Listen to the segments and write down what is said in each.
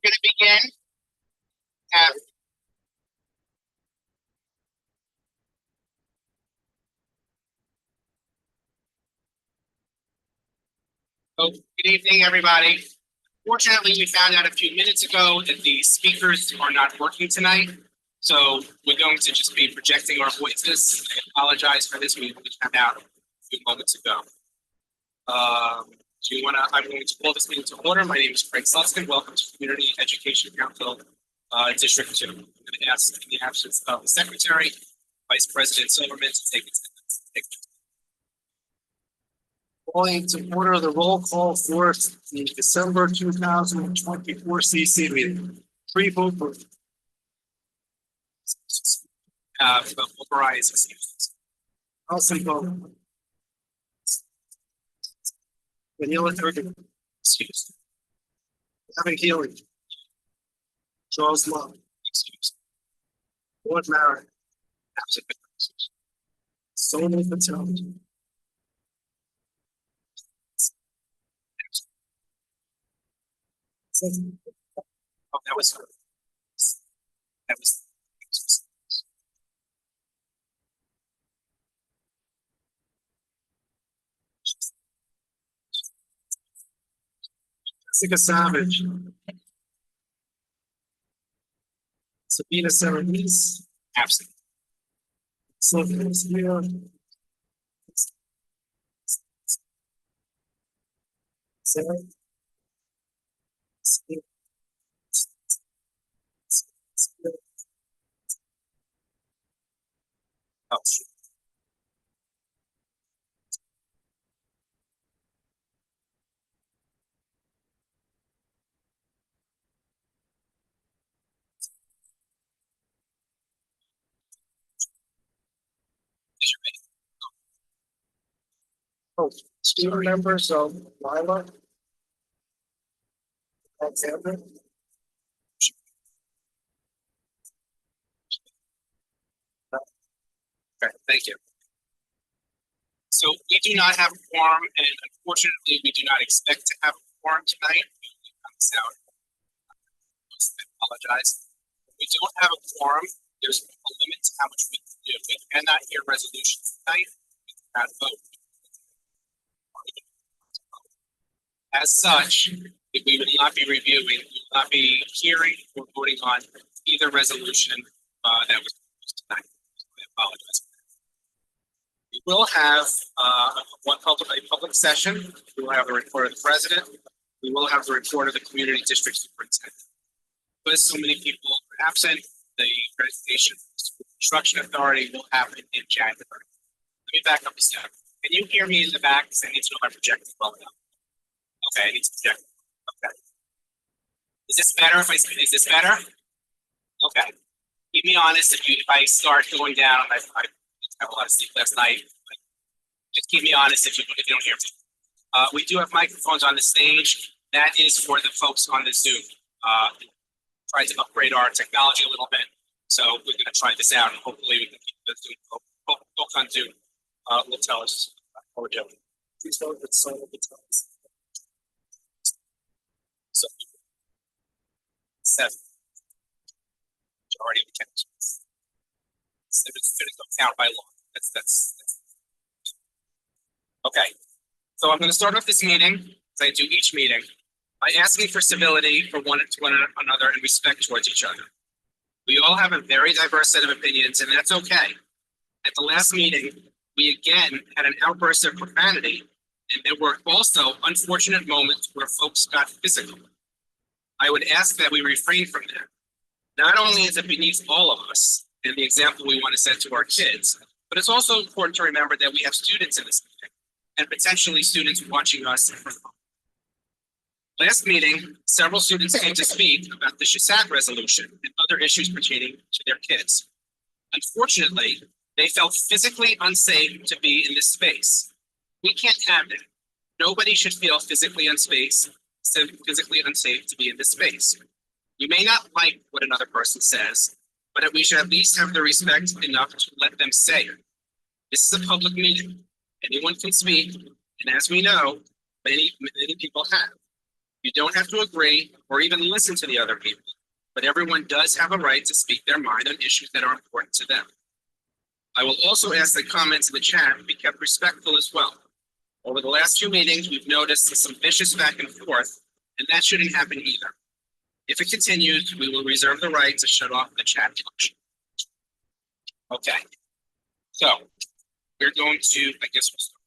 We're going to begin. Good evening, everybody. Fortunately, we found out a few minutes ago that the speakers are not working tonight. So we're going to just be projecting our voices. I apologize for this. We found out a few moments ago. I'm going to call this meeting to order. My name is Craig Suskin. Welcome to Community Education Council District 2. I'm going to ask, in the absence of the Secretary, Vice President Silverman, to take attendance. Calling to order the roll call for the December 2024 CECD meeting. Pre-vote for authorized excuses. Nelson vote. Vanilla Turgan. Excuse. Kevin Healy. Charles Love. Excuse. Lord Merritt. Absent. Solomon Patel. Oh, that was Jessica Savage. Sabina Serenese. Absent. Sylvia Spear. Sarah. Oh, student members of Lila. Alexander. Okay, thank you. So we do not have a quorum, and unfortunately, we do not expect to have a quorum tonight. I apologize. If we don't have a quorum, there's a limit to how much we can do. We cannot hear resolutions tonight. We cannot vote. As such, we will not be reviewing, we will not be hearing or voting on either resolution that was proposed tonight. So I apologize. We will have a public session. We will have the report of the president. We will have the report of the community district superintendent. Because so many people are absent, the presentation of the school construction authority will happen in January. Let me back up a step. Can you hear me in the back? Because I need to know if I'm projecting well enough. Okay, I need to project. Okay. Is this better? Is this better? Okay. Keep me honest if I start going down. I have a lot of sleep last night. Just keep me honest if you don't hear me. We do have microphones on the stage. That is for the folks on the Zoom. Trying to upgrade our technology a little bit. So we're going to try this out and hopefully we can keep the Zoom folks on Zoom. Will tell us what we're doing. Please vote with Solomon Patel. So 7. Majority of the council. It's going to count by law. That's okay. So I'm going to start off this meeting, as I do each meeting, by asking for civility for one another and respect towards each other. We all have a very diverse set of opinions, and that's okay. At the last meeting, we again had an outburst of profanity, and there were also unfortunate moments where folks got physical. I would ask that we refrain from that. Not only is it beneath all of us and the example we want to set to our kids, but it's also important to remember that we have students in this meeting and potentially students watching us from home. Last meeting, several students came to speak about the CECD resolution and other issues pertaining to their kids. Unfortunately, they felt physically unsafe to be in this space. We can't have it. Nobody should feel physically unsafe to be in this space. You may not like what another person says, but we should at least have the respect enough to let them say it. This is a public meeting. Anyone can speak, and as we know, many people have. You don't have to agree or even listen to the other people, but everyone does have a right to speak their mind on issues that are important to them. I will also ask that comments in the chat be kept respectful as well. Over the last few meetings, we've noticed some vicious back and forth, and that shouldn't happen either. If it continues, we will reserve the right to shut off the chat function. Okay, so we're going to, I guess we'll start.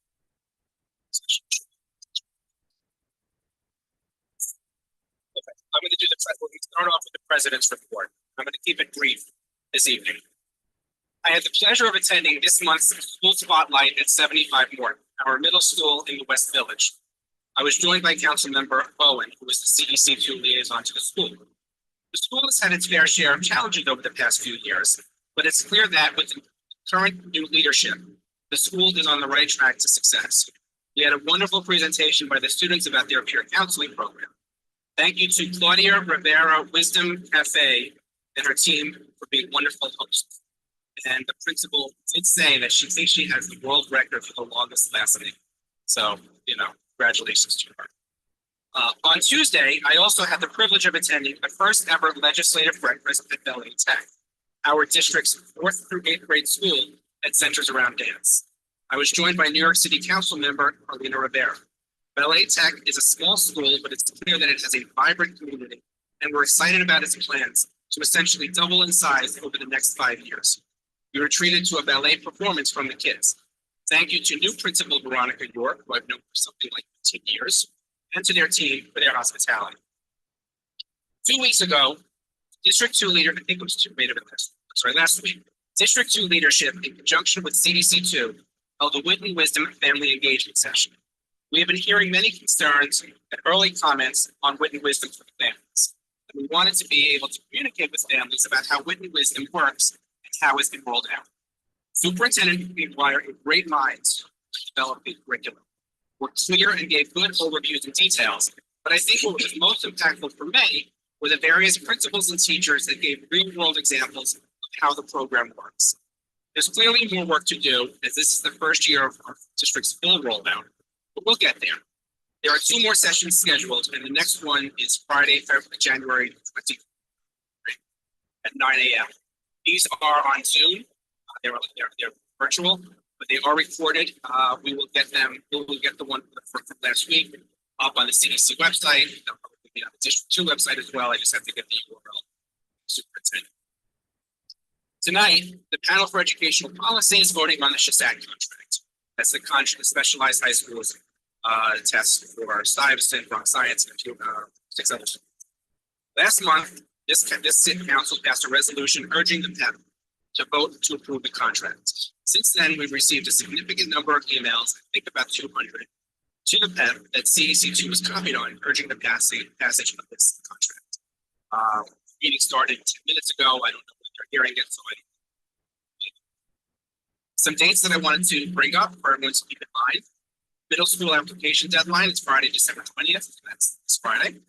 Okay, I'm going to do we're going to start off with the president's report. I'm going to keep it brief this evening. I had the pleasure of attending this month's school spotlight at 75 Morton, our middle school in the West Village. I was joined by Councilmember Bowen, who was the CEC2 liaison to the school. The school has had its fair share of challenges over the past few years, but it's clear that with the current new leadership, the school is on the right track to success. We had a wonderful presentation by the students about their peer counseling program. Thank you to Claudia Rivera Wisdom Cafe and her team for being wonderful hosts. And the principal did say that she thinks she has the world record for the longest lasting. So, congratulations to her. On Tuesday, I also had the privilege of attending the first ever legislative breakfast at LA Tech, our district's 4th through 8th grade school that centers around dance. I was joined by New York City Council member Carlina Rivera. LA Tech is a small school, but it's clear that it has a vibrant community, and we're excited about its plans to essentially double in size over the next 5 years. We were treated to a ballet performance from the kids. Thank you to new principal Veronica York, who I've known for something like 15 years, and to their team for their hospitality. 2 weeks ago, District 2 leader, I think it was last week, District 2 leadership in conjunction with CECD2 held a Wit and Wisdom family engagement session. We have been hearing many concerns and early comments on Wit and Wisdom for the families. And we wanted to be able to communicate with families about how Wit and Wisdom works and how it's been rolled out. Superintendent required great minds to develop the curriculum. Were clear and gave good overviews and details, but I think what was most impactful for me were the various principals and teachers that gave real-world examples of how the program works. There's clearly more work to do, as this is the first year of our district's full rollout, but we'll get there. There are 2 more sessions scheduled, and the next one is Friday, January 20th at 9 a.m. These are on Zoom. They're virtual, but they are recorded. We will get them. We will get the one from last week up on the CDC website. They'll probably be on the District 2 website as well. I just have to get the URL. Superintendent. Tonight, the panel for educational policy is voting on the CECD contract. That's the contract, specialized high schools test for Stuyvesant, Bronx Science, and 6 others. Last month, this city council passed a resolution urging the PEP to vote to approve the contract. Since then, we've received a significant number of emails, I think about 200, to the PEP that CEC2 was copied on, urging the passage of this contract. Meeting started 10 minutes ago. I don't know when they're hearing it, so some dates that I wanted to bring up for everyone to keep in mind. Middle school application deadline is Friday, December 20th. That's this Friday.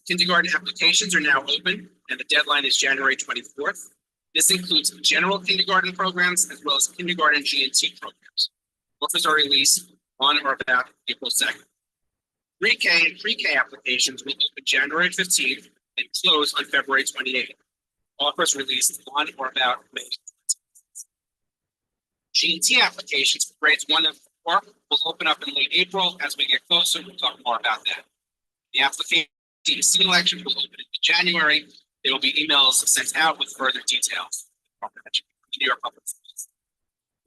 Kindergarten applications are now open, and the deadline is January 24th. This includes general kindergarten programs as well as kindergarten G&T programs. Offers are released on or about April 2nd. Pre-K and pre-K applications will open January 15th and close on February 28th. Offers released on or about May 20th. G&T applications for grades 1 and 4 will open up in late April. As we get closer, we'll talk more about that. The application election will open in January. There will be emails sent out with further details from the New York Public Schools.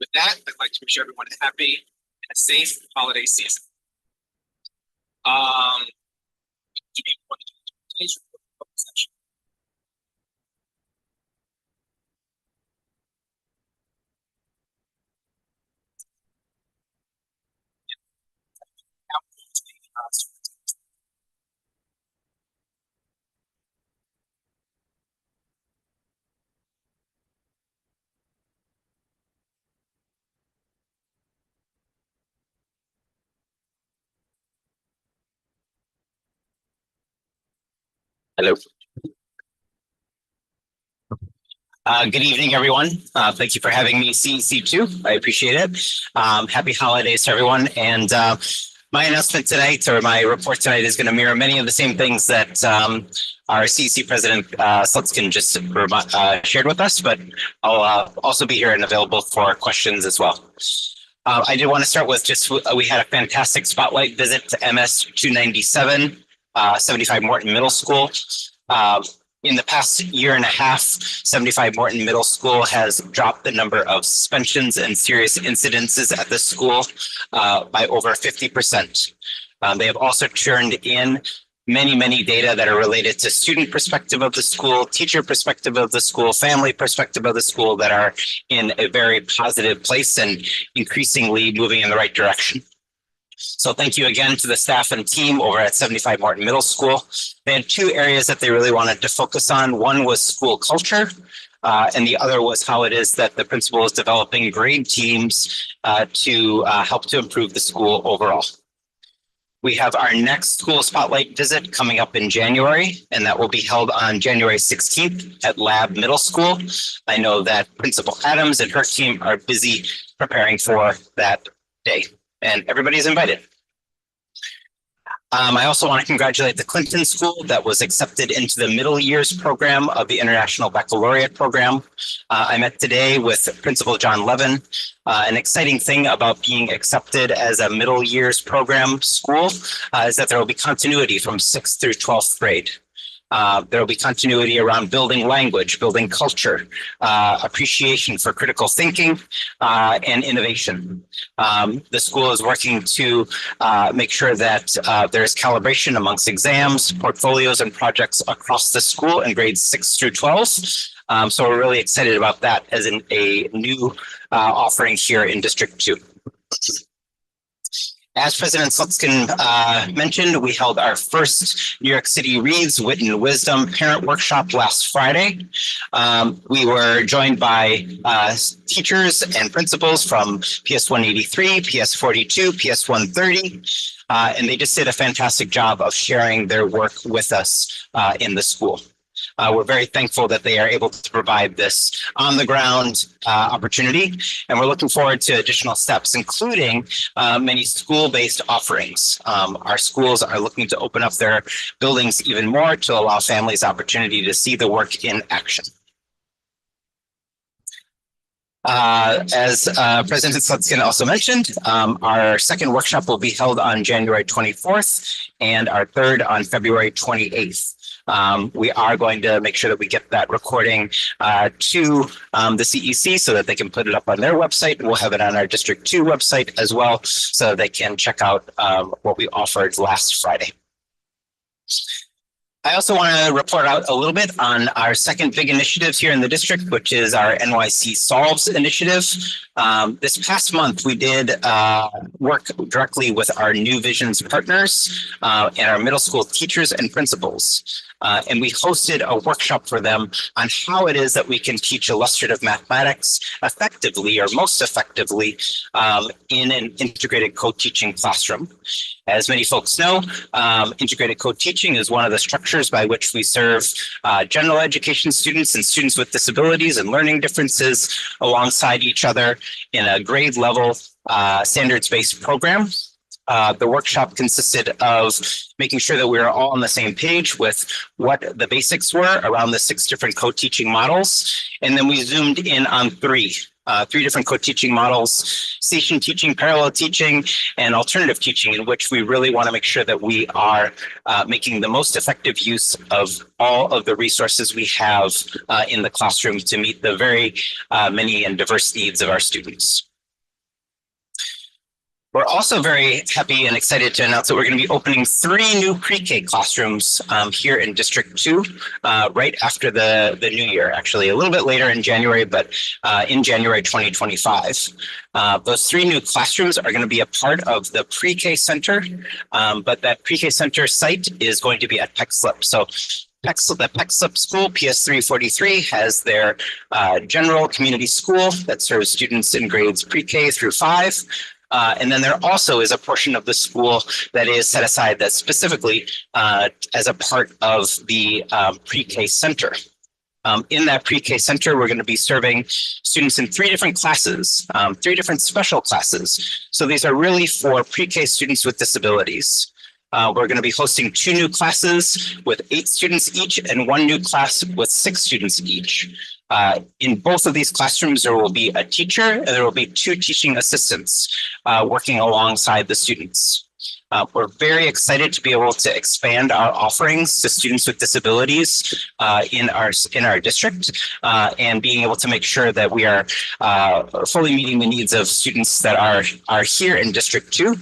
With that, I'd like to wish everyone a happy and safe holiday season. Hello. Good evening, everyone. Thank you for having me, CEC2. I appreciate it. Happy holidays to everyone. And My announcement tonight, or my report tonight, is going to mirror many of the same things that our CEC President Slutskin just shared with us, but I'll also be here and available for questions as well. I did want to start with just, we had a fantastic spotlight visit to MS 297, 75 Morton Middle School. In the past year and a half, 75 Morton Middle School has dropped the number of suspensions and serious incidences at the school by over 50%. They have also turned in many data that are related to student perspective of the school, teacher perspective of the school, family perspective of the school that are in a very positive place and increasingly moving in the right direction. So thank you again to the staff and team over at 75 Morton Middle School. They had two areas that they really wanted to focus on. One was school culture, and the other was how it is that the principal is developing grade teams to help to improve the school overall. We have our next school spotlight visit coming up in January, and that will be held on January 16th at Lab Middle School. I know that Principal Adams and her team are busy preparing for that day, and everybody's invited. I also want to congratulate the Clinton School that was accepted into the middle years program of the International Baccalaureate program. I met today with Principal John Levin. An exciting thing about being accepted as a middle years program school is that there will be continuity from 6th through 12th grade. There will be continuity around building language, building culture, appreciation for critical thinking, and innovation. The school is working to make sure that there is calibration amongst exams, portfolios, and projects across the school in grades 6 through 12. So we're really excited about that as a new offering here in District 2. As President Slutskin mentioned, we held our first New York City Reads Wit and Wisdom Parent Workshop last Friday. We were joined by teachers and principals from PS 183, PS 42, PS 130, and they just did a fantastic job of sharing their work with us in the school. We're very thankful that they are able to provide this on the ground opportunity, and we're looking forward to additional steps, including many school-based offerings. Our schools are looking to open up their buildings even more to allow families opportunity to see the work in action. As President Slutskin also mentioned, our second workshop will be held on January 24th and our third on February 28th. We are going to make sure that we get that recording to the CEC so that they can put it up on their website. We'll have it on our District 2 website as well, so they can check out what we offered last Friday. I also want to report out a little bit on our second big initiative here in the district, which is our NYC Solves initiative. This past month, we did work directly with our New Visions partners and our middle school teachers and principals. And we hosted a workshop for them on how it is that we can teach illustrative mathematics effectively, or most effectively, in an integrated co-teaching classroom. As many folks know, integrated co-teaching is one of the structures by which we serve general education students and students with disabilities and learning differences alongside each other in a grade level standards-based program. The workshop consisted of making sure that we were all on the same page with what the basics were around the 6 different co-teaching models. And then we zoomed in on three different co-teaching models: station teaching, parallel teaching, and alternative teaching, in which we really want to make sure that we are making the most effective use of all of the resources we have in the classroom to meet the very many and diverse needs of our students. We're also very happy and excited to announce that we're going to be opening 3 new pre-K classrooms here in District 2 right after the new year, actually a little bit later in January, but in January 2025. Those 3 new classrooms are going to be a part of the pre-K center, but that pre-K center site is going to be at Peck Slip. So the Peck Slip School, PS 343, has their general community school that serves students in grades pre-K through 5. And then there also is a portion of the school that is set aside that's specifically as a part of the pre-K center. In that pre-K center, we're going to be serving students in three different classes, three different special classes. So these are really for pre-K students with disabilities. We're going to be hosting 2 new classes with 8 students each and 1 new class with 6 students each. In both of these classrooms, there will be a teacher and there will be 2 teaching assistants working alongside the students. We're very excited to be able to expand our offerings to students with disabilities in our district and being able to make sure that we are fully meeting the needs of students that are here in District 2.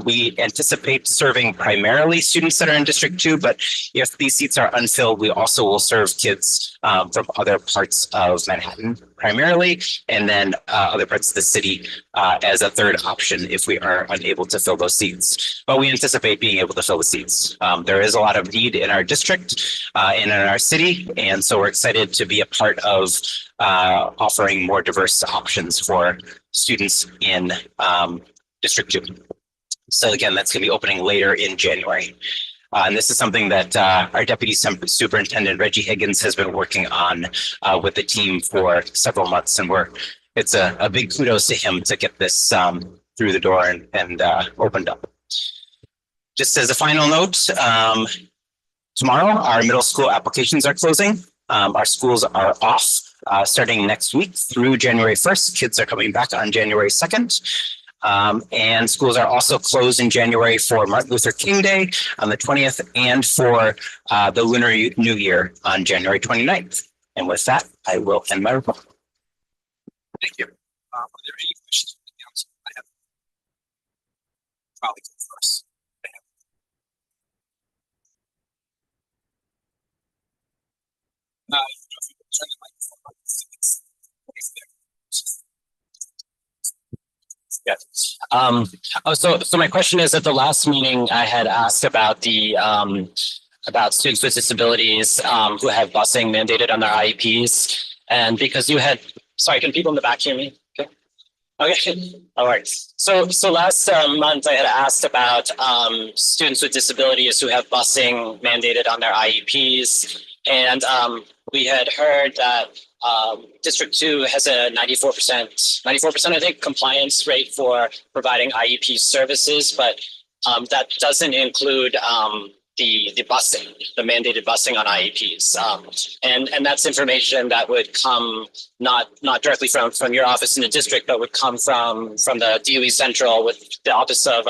We anticipate serving primarily students that are in District 2, but if these seats are unfilled, we also will serve kids from other parts of Manhattan primarily, and then other parts of the city as a third option if we are unable to fill those seats. But we anticipate being able to fill the seats. There is a lot of need in our district and in our city, and so we're excited to be a part of offering more diverse options for students in District 2. So again, that's going to be opening later in January. And this is something that our Deputy Superintendent Reggie Higgins has been working on with the team for several months, and it's a big kudos to him to get this through the door and opened up. Just as a final note, tomorrow our middle school applications are closing. Our schools are off starting next week through January 1st. Kids are coming back on January 2nd. And schools are also closed in January for Martin Luther King Day on the 20th and for the Lunar New Year on January 29th. And with that, I will end my report. Thank you. Are there any questions from the council? I have probably go first. If you could turn the microphone on, So my question is, at the last meeting, I had asked about the about students with disabilities who have busing mandated on their IEPs, and because you had, sorry, can people in the back hear me? Okay. All right. So last month I had asked about students with disabilities who have busing mandated on their IEPs, and we had heard that District 2 has a 94%, I think, compliance rate for providing IEP services, but that doesn't include the busing, the mandated busing on IEPs. And that's information that would come not directly from your office in the district, but would come from the DOE Central with the office of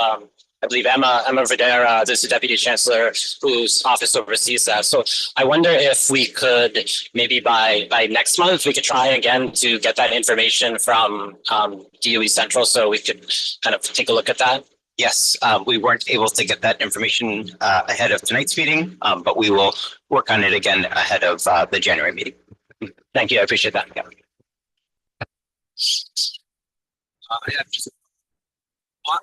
I believe Emma Videra, this is Deputy Chancellor, whose office oversees that. So I wonder if we could maybe by next month, we could try again to get that information from DOE Central, so we could kind of take a look at that. Yes, we weren't able to get that information ahead of tonight's meeting, but we will work on it again ahead of the January meeting. Thank you. I appreciate that. Yeah. I have just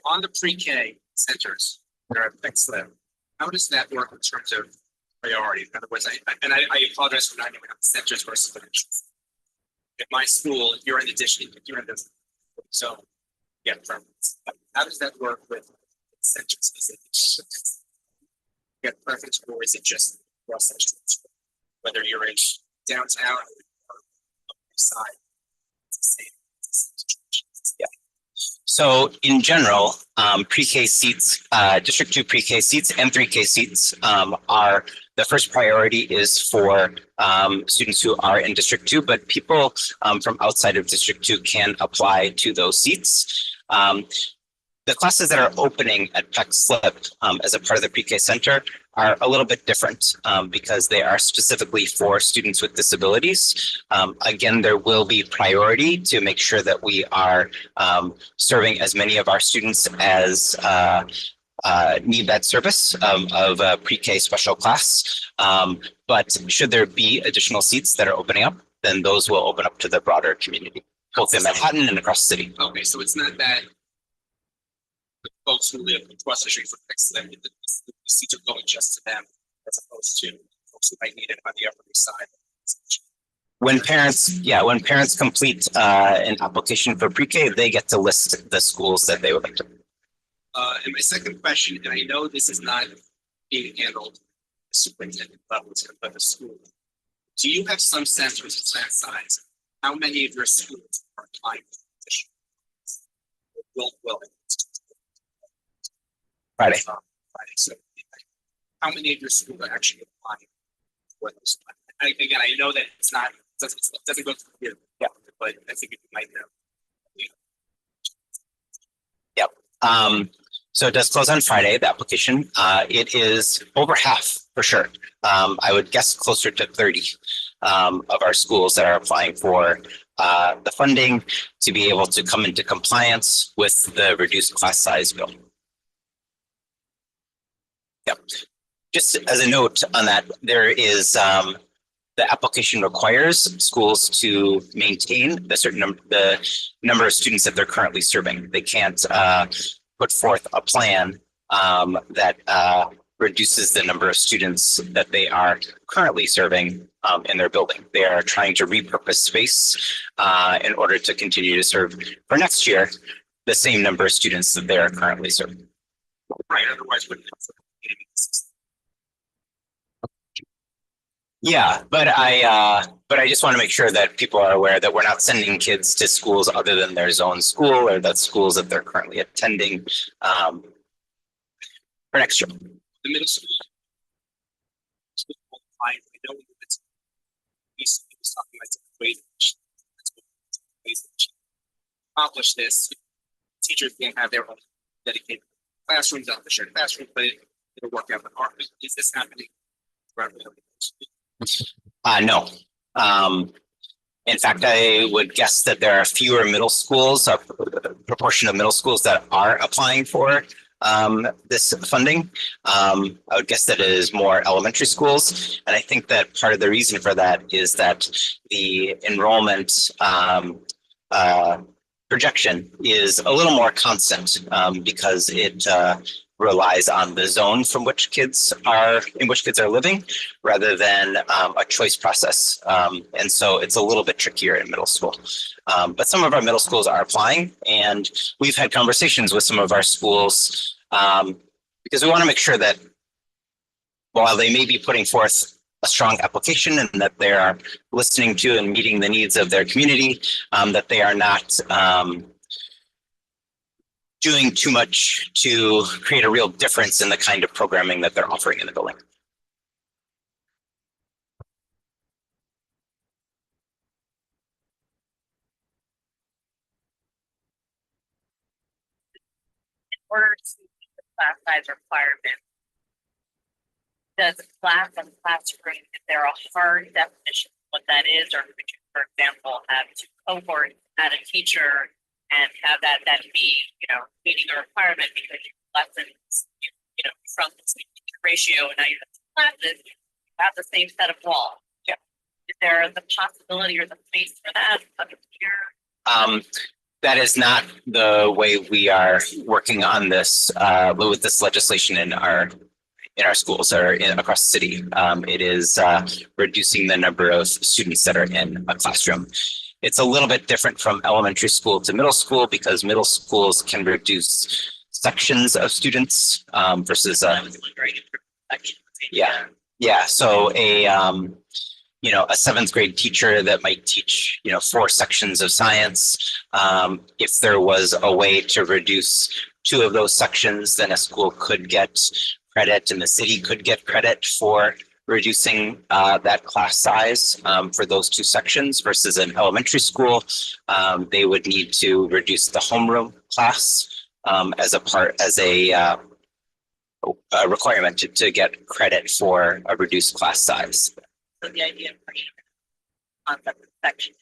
on the pre-K centers that are FlexLab, how does that work in terms of priority? In other words, I apologize for not knowing how the centers versus the districts. At my school, if you're in the district, if you're in the so yeah, preference. How does that work with centers? Is it get preference, or is it just cross sections? Whether you're in downtown or side, it's the same. Yeah. So in general, pre-K seats, District 2 pre-K seats and 3K seats are the first priority is for students who are in District 2, but people from outside of District 2 can apply to those seats. The classes that are opening at Peck Slip as a part of the pre-K center are a little bit different because they are specifically for students with disabilities. Again, there will be priority to make sure that we are serving as many of our students as need that service of a pre-K special class. But should there be additional seats that are opening up, then those will open up to the broader community, both in Manhattan and across the city. Okay, so it's not that the folks who live across the street from next to them, the seats are going just to them, as opposed to folks who might need it on the Upper East Side. When parents complete an application for pre-K, they get to list the schools that they would like to. And my second question, and I know this is not being handled at the superintendent level, but the school. Do you have some sense with the class size? How many of your students are applying for the position? Will Friday. Friday. So how many of your schools are actually applying for those? Again, I know that it's not, it doesn't go through here. Yeah. But I think you might know. So it does close on Friday, the application. It is over half for sure. I would guess closer to 30 of our schools that are applying for the funding to be able to come into compliance with the reduced class size bill. Yep. Just as a note on that, there is the application requires schools to maintain the number of students that they're currently serving. They can't put forth a plan that reduces the number of students that they are currently serving in their building. They are trying to repurpose space in order to continue to serve for next year the same number of students that they are currently serving. Right, otherwise wouldn't it? Yeah, but I just want to make sure that people are aware that we're not sending kids to schools other than their zone school or the schools that they're currently attending for next year. The middle school. I know it's he's talking about different ways. Accomplish this. Teachers can have their own dedicated classrooms out the shared classroom, but it'll work out. Is this happening? No. In fact, I would guess that there are fewer middle schools, a proportion of middle schools that are applying for this funding. I would guess that it is more elementary schools. And I think that part of the reason for that is that the enrollment projection is a little more constant because it relies on the zone from which kids are living rather than a choice process. And so it's a little bit trickier in middle school. But some of our middle schools are applying, and we've had conversations with some of our schools because we want to make sure that while they may be putting forth a strong application and that they are listening to and meeting the needs of their community, that they are not doing too much to create a real difference in the kind of programming that they're offering in the building. In order to meet the class size requirement, does class and classroom, is there a hard definition of what that is, or could you, for example, have two cohorts at a teacher and have that be, meeting the requirement because you lessons, from the same ratio, and now you have two classes, you have the same set of walls. Yeah. Is there the possibility or the space for that up here? That is not the way we are working on this with this legislation in our schools or across the city. It is reducing the number of students that are in a classroom. It's a little bit different from elementary school to middle school because middle schools can reduce sections of students versus yeah. So a seventh grade teacher that might teach 4 sections of science. If there was a way to reduce 2 of those sections, then a school could get credit and the city could get credit for reducing that class size for those 2 sections versus an elementary school. They would need to reduce the homeroom class as a requirement to get credit for a reduced class size. So the idea of concept of section.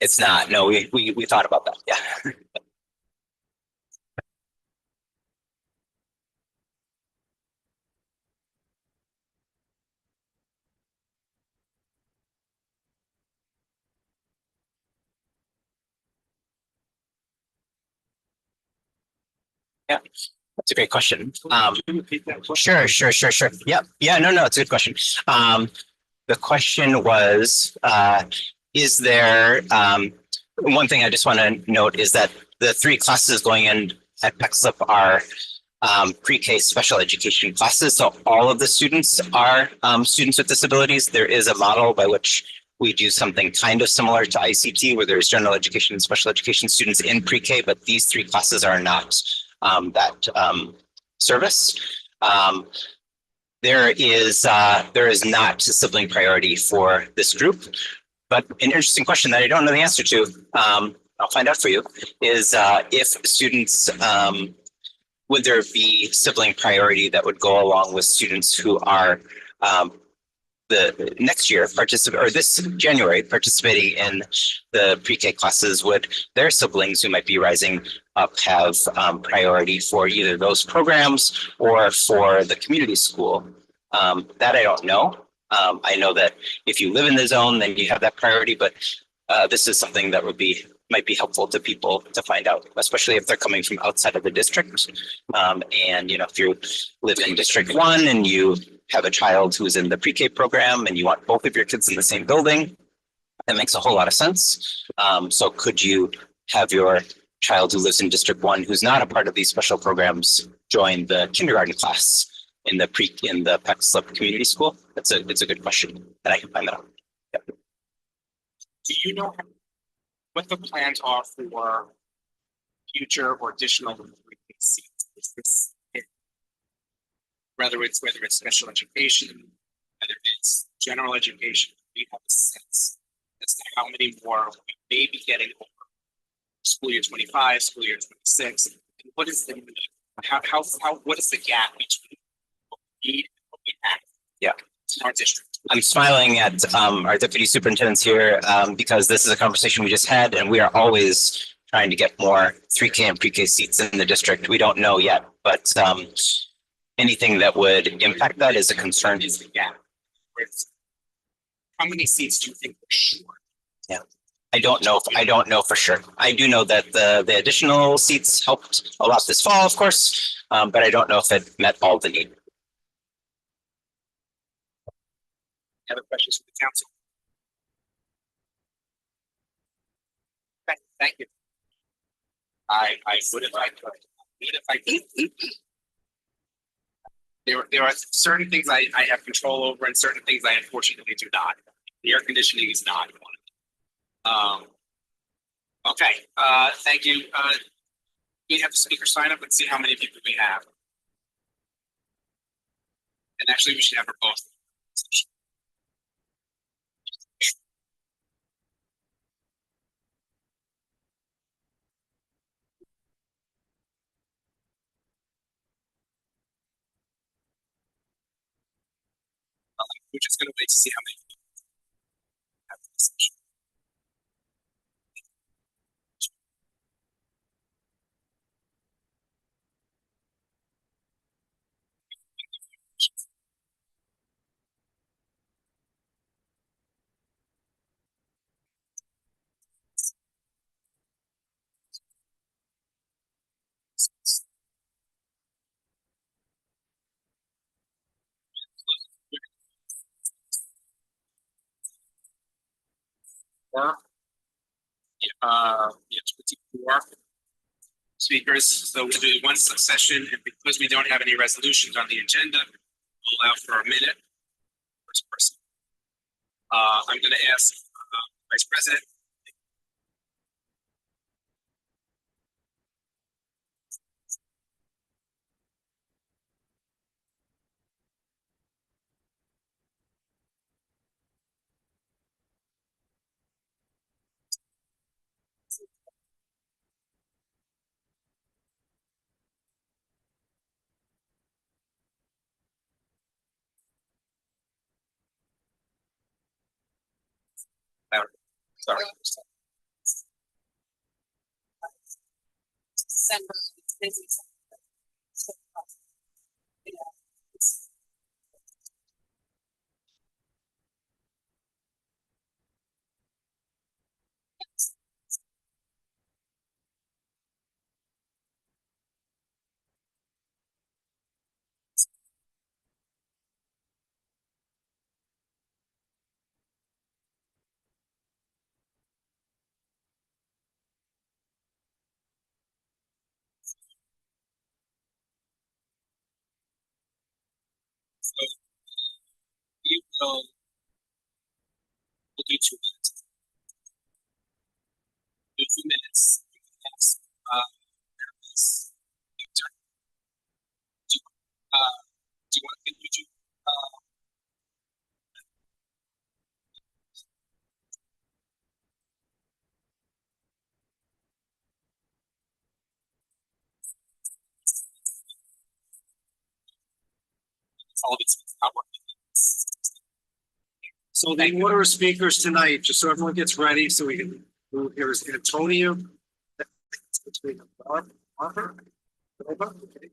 It's not. No, we thought about that. Yeah. Yeah, that's a great question. Sure. Yep. Yeah, no, it's a good question. The question was, is there, one thing I just want to note is that the 3 classes going in at PECSLIP are pre-K special education classes. So all of the students are students with disabilities. There is a model by which we do something kind of similar to ICT, where there's general education and special education students in pre-K, but these three classes are not that service. There is not sibling priority for this group, but an interesting question that I don't know the answer to, I'll find out for you, is if students, would there be sibling priority that would go along with students who are the next year or this January participating in the pre-K classes? Would their siblings who might be rising up have priority for either those programs or for the community school? That I don't know. I know that if you live in the zone, then you have that priority, but this is something that might be helpful to people to find out, especially if they're coming from outside of the district. And if you live in District 1 and you have a child who's in the pre-K program and you want both of your kids in the same building, that makes a whole lot of sense. So could you have your child who lives in District 1 who's not a part of these special programs join the kindergarten class in the Peck Slip Community School? It's a good question, and I can find that out. Yep. Do you know what the plans are for future or additional seats? Is this it? Whether it's special education, whether it's general education, we have a sense as to how many more we may be getting over school year 25, school year 26, and what is the what is the gap between what we need and what we have? Yeah. In our district. I'm smiling at our deputy superintendents here because this is a conversation we just had, and we are always trying to get more 3K and pre-K seats in the district. We don't know yet, but anything that would impact that is a concern. Is the gap? How many seats do you think we're short? Yeah, I don't know for sure. I do know that the additional seats helped a lot this fall, of course, but I don't know if it met all the need. Other questions from the council? Okay, thank you. I would if I could. There are certain things I have control over and certain things I unfortunately do not. The air conditioning is not one of them. Okay, thank you. We have the speaker sign up and see how many people we have. And actually we should have her both. We're just gonna wait to see how many people have this session. Yeah, 24 speakers, so we'll do one succession, and because we don't have any resolutions on the agenda, we'll allow for a minute. First person. I'm gonna ask Vice President. Sorry. December is busy. So, yeah, it's- So we'll do 2 minutes. Do 2 minutes. Yes. This, do, do you want to continue? All of it's not working. So the order of speakers tonight, just so everyone gets ready, so we can move here is Antonio. Between Arthur, okay.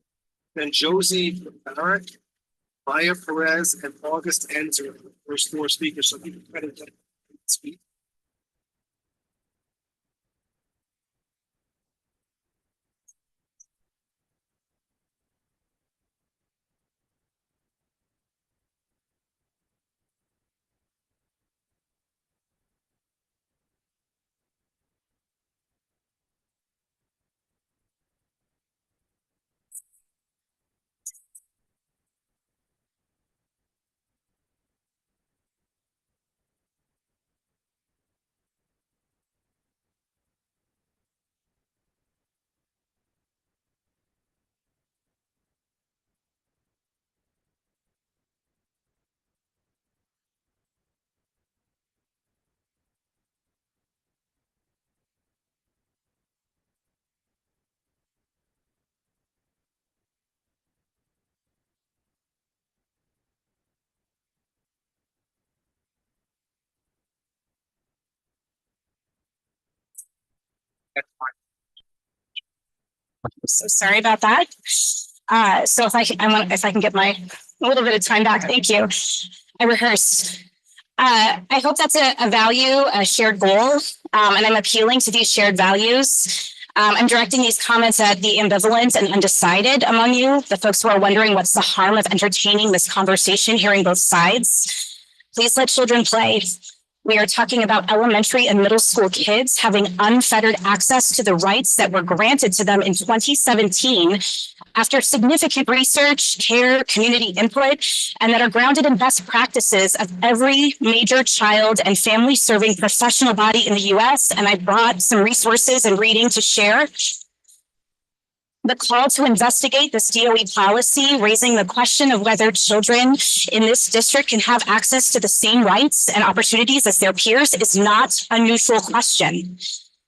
Then Josie Barrett, Maya Perez, and August Enzer, the first 4 speakers, so you can credit that speak. So sorry about that. So if if I can get my a little bit of time back, thank you. I rehearsed. I hope that's a value, a shared goal, and I'm appealing to these shared values. I'm directing these comments at the ambivalent and undecided among you, the folks who are wondering what's the harm of entertaining this conversation, hearing both sides. Please let children play. We are talking about elementary and middle school kids having unfettered access to the rights that were granted to them in 2017 after significant research, care, community input, and that are grounded in best practices of every major child and family serving professional body in the US. And I brought some resources and reading to share. The call to investigate this DOE policy, raising the question of whether children in this district can have access to the same rights and opportunities as their peers, is not a neutral question.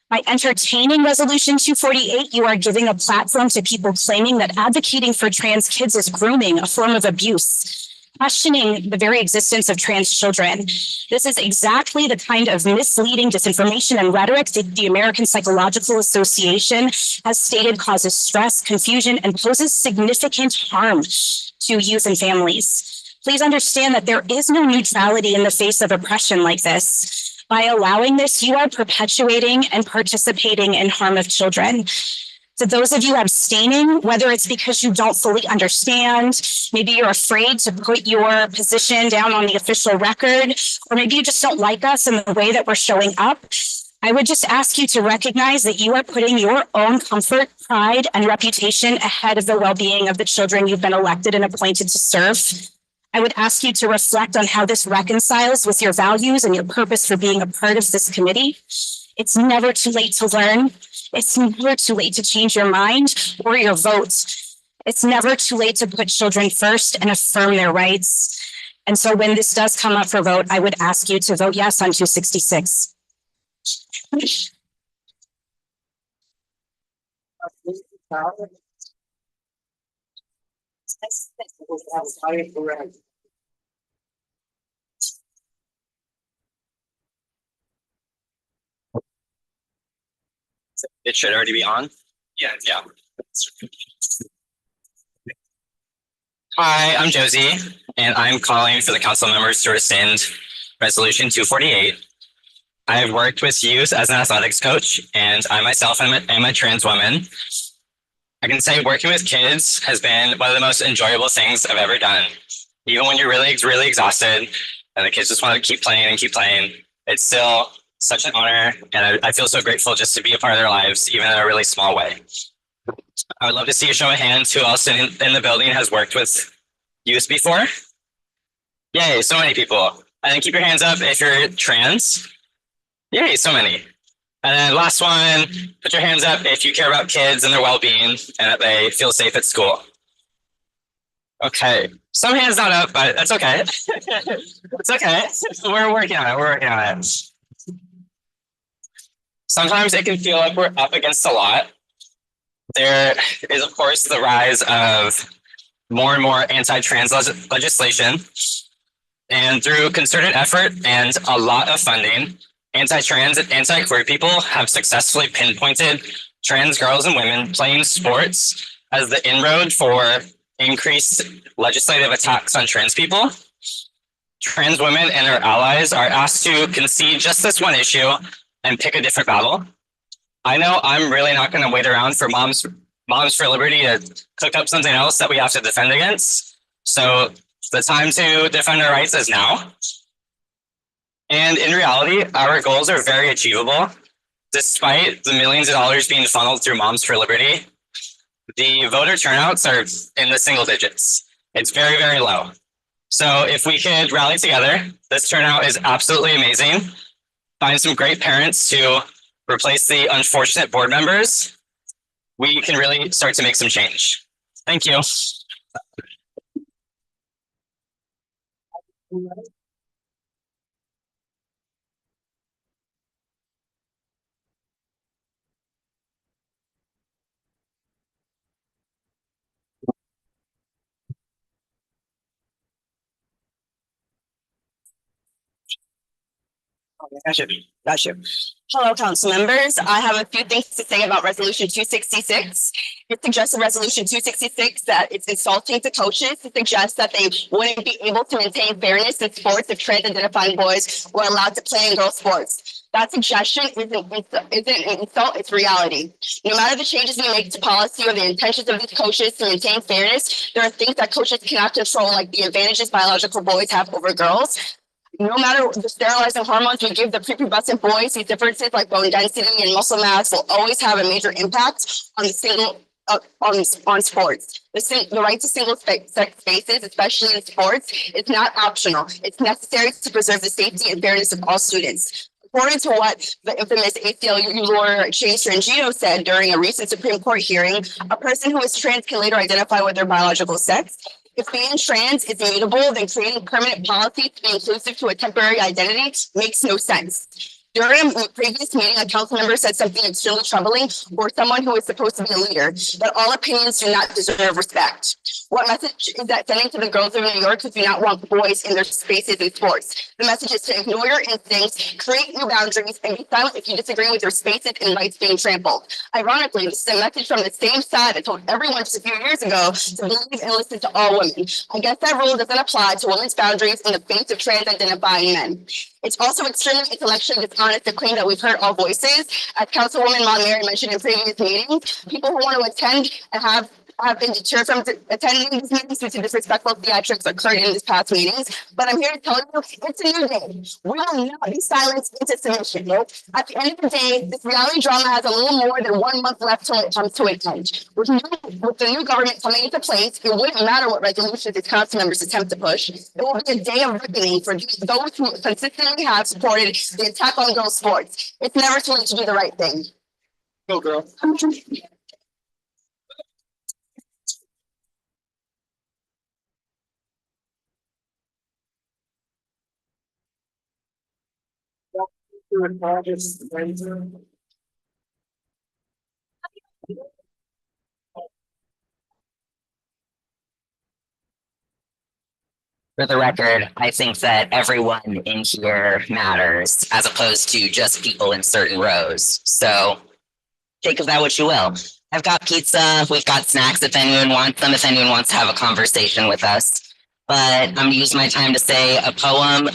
By entertaining Resolution 248, you are giving a platform to people claiming that advocating for trans kids is grooming, a form of abuse, questioning the very existence of trans children. This is exactly the kind of misleading disinformation and rhetoric that the American Psychological Association has stated causes stress, confusion, and poses significant harm to youth and families. Please understand that there is no neutrality in the face of oppression like this. By allowing this, you are perpetuating and participating in harm of children. To those of you abstaining, whether it's because you don't fully understand, maybe you're afraid to put your position down on the official record, or maybe you just don't like us in the way that we're showing up, I would just ask you to recognize that you are putting your own comfort, pride, and reputation ahead of the well-being of the children you've been elected and appointed to serve. I would ask you to reflect on how this reconciles with your values and your purpose for being a part of this committee. It's never too late to learn. It's never too late to change your mind or your vote. It's never too late to put children first and affirm their rights. And so when this does come up for vote, I would ask you to vote yes on 266. It should already be on. Yeah. Hi, I'm Josie, and I'm calling for the council members to rescind Resolution 248. I've worked with youth as an athletics coach, and I myself am a trans woman. I can say working with kids has been one of the most enjoyable things I've ever done. Even when you're really, really exhausted and the kids just want to keep playing, it's still such an honor, and I feel so grateful just to be a part of their lives, even in a really small way. I would love to see a show of hands who else in the building has worked with youth before. Yay, so many people. And then keep your hands up if you're trans. Yay, so many. And then last one, put your hands up if you care about kids and their well-being and that they feel safe at school. Okay, some hands not up, but that's okay. It's okay. We're working on it. We're working on it. Sometimes it can feel like we're up against a lot. There is, of course, the rise of more and more anti-trans legislation. And through concerted effort and a lot of funding, anti-trans and anti-queer people have successfully pinpointed trans girls and women playing sports as the inroad for increased legislative attacks on trans people. Trans women and their allies are asked to concede just this one issue and pick a different battle. I know I'm really not going to wait around for Moms for Liberty to cook up something else that we have to defend against. So the time to defend our rights is now. And in reality, our goals are very achievable. Despite the millions of dollars being funneled through Moms for Liberty, the voter turnouts are in the single digits. It's very, very low. So if we could rally together, this turnout is absolutely amazing. Find some great parents to replace the unfortunate board members, we can really start to make some change. Thank you. Gotcha. Hello, council members. I have a few things to say about resolution 266. It suggests in resolution 266 that it's insulting to coaches to suggest that they wouldn't be able to maintain fairness in sports if trans identifying boys were allowed to play in girls sports. That suggestion isn't an insult, it's reality. No matter the changes we make to policy or the intentions of these coaches to maintain fairness, there are things that coaches cannot control, like the advantages biological boys have over girls. No matter the sterilizing hormones we give the prepubescent boys, these differences like bone density and muscle mass will always have a major impact on the single on sports. The right to single sex spaces, especially in sports, is not optional. It's necessary to preserve the safety and fairness of all students. According to what the infamous ACLU lawyer Chase Rangino said during a recent Supreme Court hearing, a person who is trans can later identify with their biological sex. If being trans is immutable, then creating permanent policies to be inclusive to a temporary identity makes no sense. During a previous meeting, a council member said something extremely troubling for someone who is supposed to be a leader, that all opinions do not deserve respect. What message is that sending to the girls of New York who do not want boys in their spaces in sports? The message is to ignore your instincts, create new boundaries, and be silent if you disagree with your spaces and rights being trampled. Ironically, this is a message from the same side that told everyone just a few years ago to believe and listen to all women. I guess that rule doesn't apply to women's boundaries in the face of trans-identifying men. It's also extremely intellectually dishonest to claim that we've heard all voices. As Councilwoman Montmary mentioned in previous meetings, people who want to attend and have been deterred from attending these meetings due to disrespectful theatrics occurred in this past meetings. But I'm here to tell you, it's a new day. We will not be silenced into submission. No? At the end of the day, this reality drama has a little more than 1 month left till it comes to an end. With the new government coming into place, it wouldn't matter what resolutions its council members attempt to push. It will be a day of reckoning for those who consistently have supported the attack on girls' sports. It's never too late to do the right thing. Go, girl. For the record, I think that everyone in here matters as opposed to just people in certain rows. So take of that what you will. I've got pizza. We've got snacks if anyone wants them, if anyone wants to have a conversation with us. But I'm going to use my time to say a poem,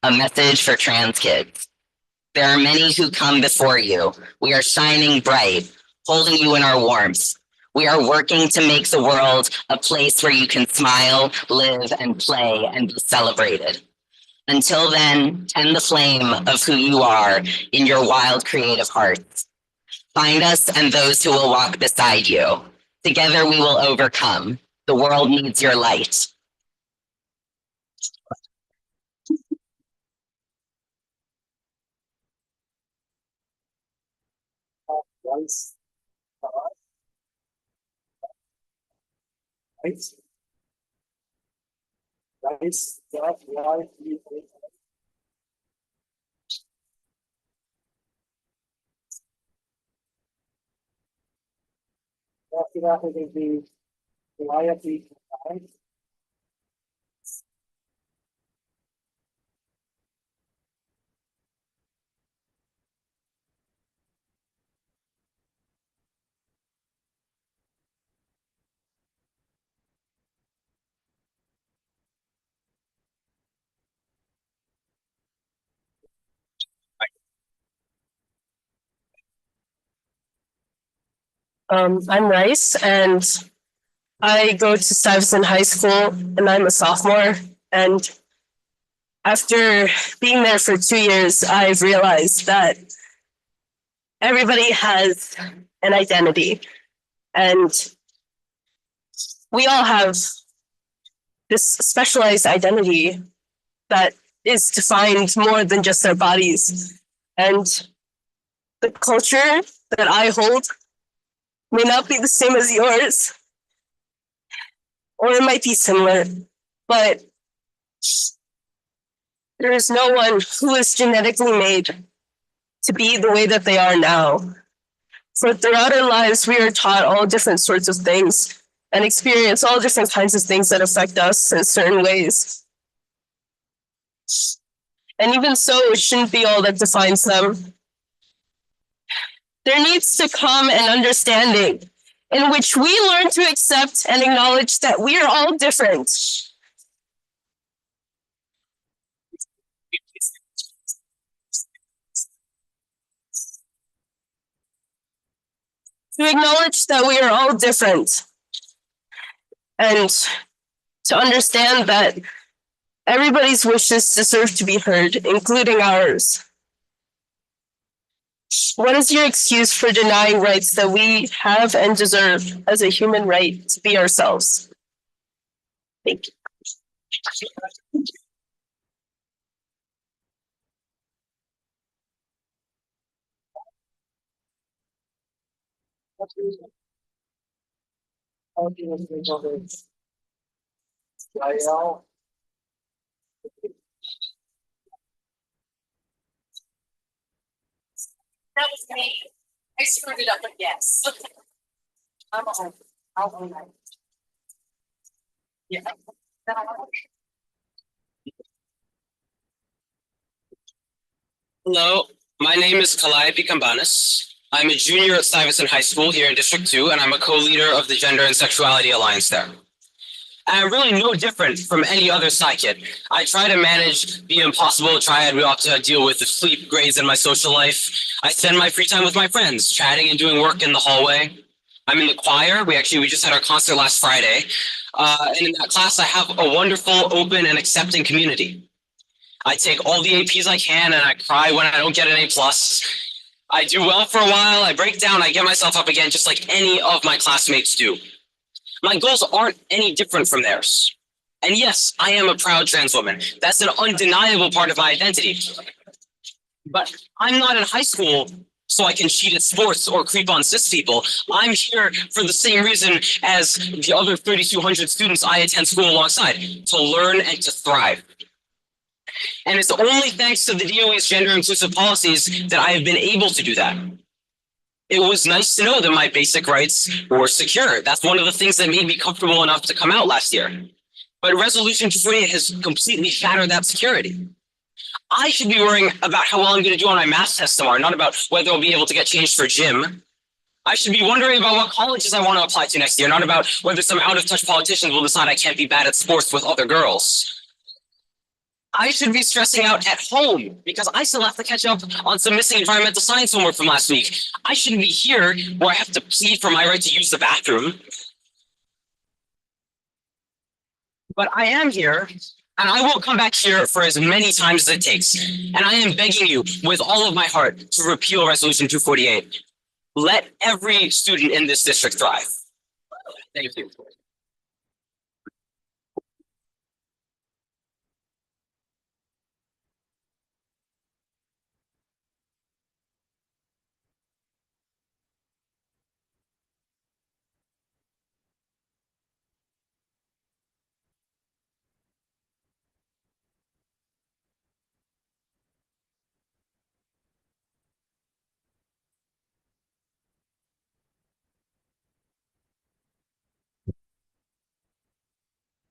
a message for trans kids. There are many who come before you. We are shining bright, holding you in our warmth. We are working to make the world a place where you can smile, live, and play, and be celebrated. Until then, tend the flame of who you are in your wild, creative hearts. Find us and those who will walk beside you. Together we will overcome. The world needs your light. Rice. Rice. Rice. After that, we're going to do YFE. I'm Rice and I go to Stuyvesant High School and I'm a sophomore. And after being there for 2 years, I've realized that everybody has an identity and we all have this specialized identity that is defined more than just our bodies. And the culture that I hold may not be the same as yours, or it might be similar, but there is no one who is genetically made to be the way that they are now. For throughout our lives, we are taught all different sorts of things and experience all different kinds of things that affect us in certain ways. And even so, it shouldn't be all that defines them. There needs to come an understanding in which we learn to accept and acknowledge that we are all different. To acknowledge that we are all different and to understand that everybody's wishes deserve to be heard, including ours. What is your excuse for denying rights that we have and deserve as a human right to be ourselves? Thank you. That was me. I screwed it up, but yes. I'll own that. Yeah. Hello, my name is Calliope Cambanis. I'm a junior at Stuyvesant High School here in District 2, and I'm a co-leader of the Gender and Sexuality Alliance there. And I'm really no different from any other Psy kid. I try to manage the impossible triad we ought to deal with: the sleep, grades, and my social life. I spend my free time with my friends, chatting and doing work in the hallway. I'm in the choir. We just had our concert last Friday. And in that class, I have a wonderful, open, and accepting community. I take all the APs I can, and I cry when I don't get an A+. I do well for a while, I break down, I get myself up again, just like any of my classmates do. My goals aren't any different from theirs. And yes, I am a proud trans woman. That's an undeniable part of my identity. But I'm not in high school so I can cheat at sports or creep on cis people. I'm here for the same reason as the other 3,200 students I attend school alongside: to learn and to thrive. And it's only thanks to the DOE's gender inclusive policies that I have been able to do that. It was nice to know that my basic rights were secure. That's one of the things that made me comfortable enough to come out last year. But Resolution 248 has completely shattered that security. I should be worrying about how well I'm going to do on my math test tomorrow, not about whether I'll be able to get changed for gym. I should be wondering about what colleges I want to apply to next year, not about whether some out-of-touch politicians will decide I can't be bad at sports with other girls. I should be stressing out at home because I still have to catch up on some missing environmental science homework from last week. I shouldn't be here where I have to plead for my right to use the bathroom. But I am here, and I will come back here for as many times as it takes. And I am begging you with all of my heart to repeal Resolution 248. Let every student in this district thrive. Thank you.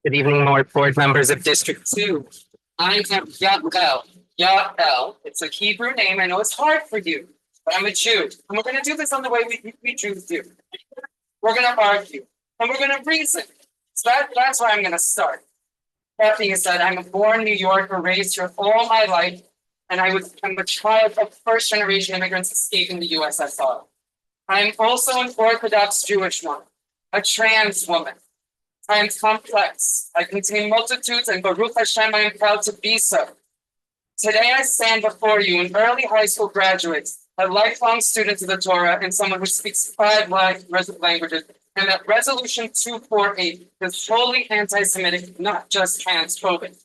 Good evening, board members of District 2. I am Yael. Yael. It's a Hebrew name. I know it's hard for you, but I'm a Jew. And we're going to do this on the way we Jews do. We're going to argue and we're going to reason. So that's where I'm going to start. That being said, I'm a born New Yorker, raised here all my life, and I'm a child of first generation immigrants escaping the USSR. I'm also an Orthodox Jewish woman, a trans woman. I am complex. I contain multitudes, and Baruch Hashem, I am proud to be so. Today I stand before you, an early high school graduate, a lifelong student of the Torah, and someone who speaks 5 languages, and that Resolution 248 is wholly anti-Semitic, not just transphobic.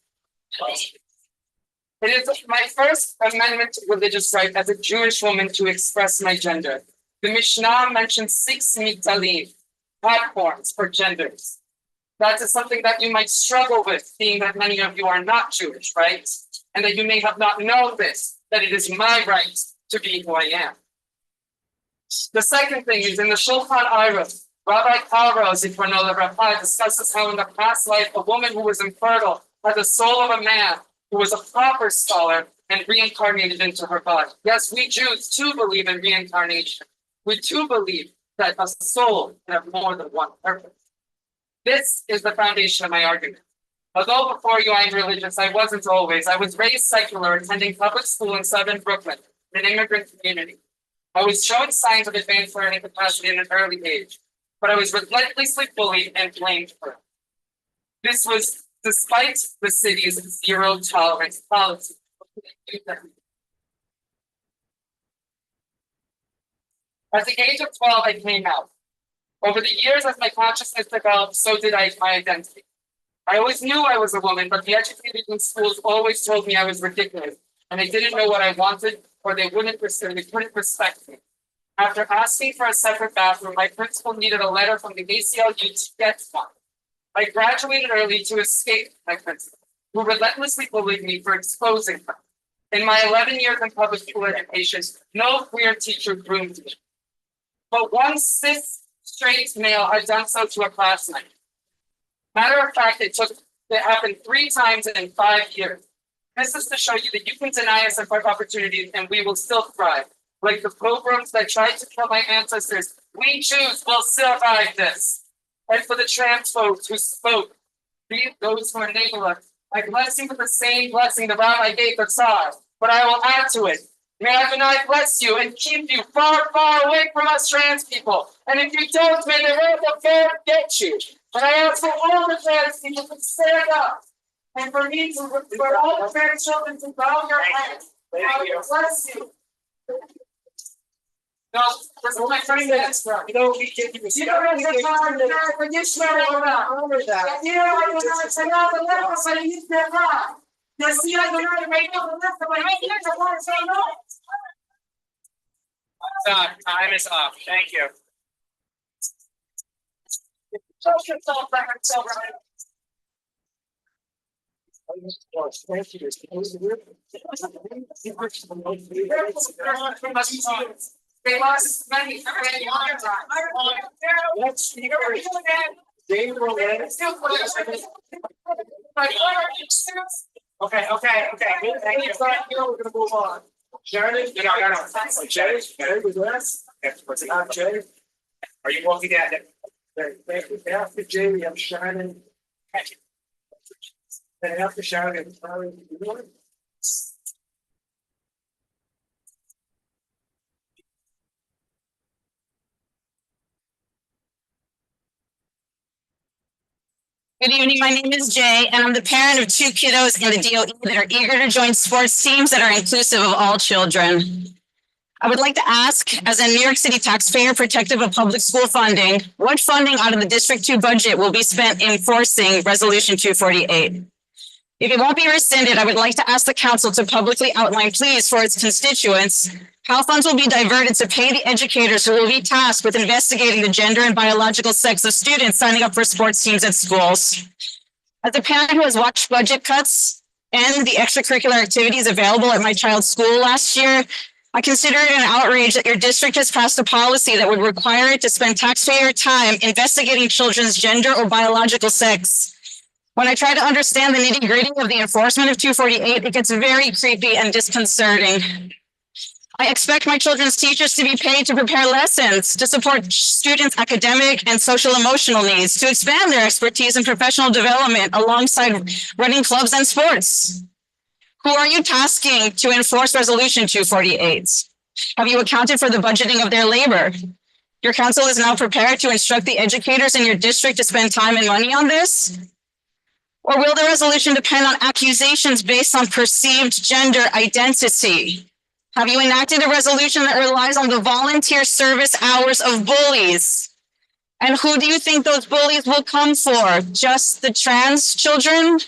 It is my first amendment to religious right as a Jewish woman to express my gender. The Mishnah mentions 6 migdalim, platforms for genders. That is something that you might struggle with, being that many of you are not Jewish, right? And that you may have not known this, that it is my right to be who I am. The second thing is in the Shulchan Aruch, Rabbi Karo, Zichrono Lebracha, discusses how in the past life, a woman who was infertile had the soul of a man who was a proper scholar and reincarnated into her body. Yes, we Jews too believe in reincarnation. We too believe that a soul can have more than one purpose. This is the foundation of my argument. Although before you I am religious, I wasn't always. I was raised secular, attending public school in Southern Brooklyn, an immigrant community. I was showing signs of advanced learning capacity at an early age, but I was relentlessly bullied and blamed for it. This was despite the city's zero tolerance policy. At the age of 12, I came out. Over the years, as my consciousness developed, so did my identity. I always knew I was a woman, but the educators in schools always told me I was ridiculous, and they didn't know what I wanted, or they couldn't respect me. After asking for a separate bathroom, my principal needed a letter from the ACLU to get one. I graduated early to escape my principal, who relentlessly bullied me for exposing her. In my 11 years in public school education, no queer teacher groomed me. But one cis straight male had done so to a classmate. Matter of fact, it happened 3 times in 5 years. This is to show you that you can deny us our opportunities and we will still thrive. Like the pogroms that tried to kill my ancestors, we Jews will survive this. And for the transphobes who spoke, those who enable us, I bless you with the same blessing the Rabbi gave the Tsar, but I will add to it. May Adonai bless you and keep you far, far away from us trans people. And if you don't, may the wrath of God get you. And I ask for all the trans people to stand up. And for me to, for all the trans children to bow your heads. I will bless you. No, this is my 20 minutes. You know, we give you a you don't have the time to when you swear all that. You know, I don't know, say all the levels, so you get wrong. You see, I don't know, right now, the left of my hands, I want to say no. Time is up. Thank you. Show yourself back and so right. They lost money. Okay. Thank you. We're gonna move on. Sharon, Jerry was last. What's it not, Jerry? Are you walking at it? After Jay, we have Shannon. And after Shannon, we have Larry. Good evening. My name is Jay, and I'm the parent of 2 kiddos in the DOE that are eager to join sports teams that are inclusive of all children. I would like to ask, as a New York City taxpayer protective of public school funding, what funding out of the District 2 budget will be spent enforcing Resolution 248? If it won't be rescinded, I would like to ask the council to publicly outline, please, for its constituents, how funds will be diverted to pay the educators who will be tasked with investigating the gender and biological sex of students signing up for sports teams at schools. As a parent who has watched budget cuts and the extracurricular activities available at my child's school last year, I consider it an outrage that your district has passed a policy that would require it to spend taxpayer time investigating children's gender or biological sex. When I try to understand the nitty gritty of the enforcement of 248, it gets very creepy and disconcerting. I expect my children's teachers to be paid to prepare lessons, to support students' academic and social emotional needs, to expand their expertise in professional development alongside running clubs and sports. Who are you tasking to enforce Resolution 248? Have you accounted for the budgeting of their labor? Your council is now prepared to instruct the educators in your district to spend time and money on this? Or will the resolution depend on accusations based on perceived gender identity? Have you enacted a resolution that relies on the volunteer service hours of bullies? And who do you think those bullies will come for? Just the trans children?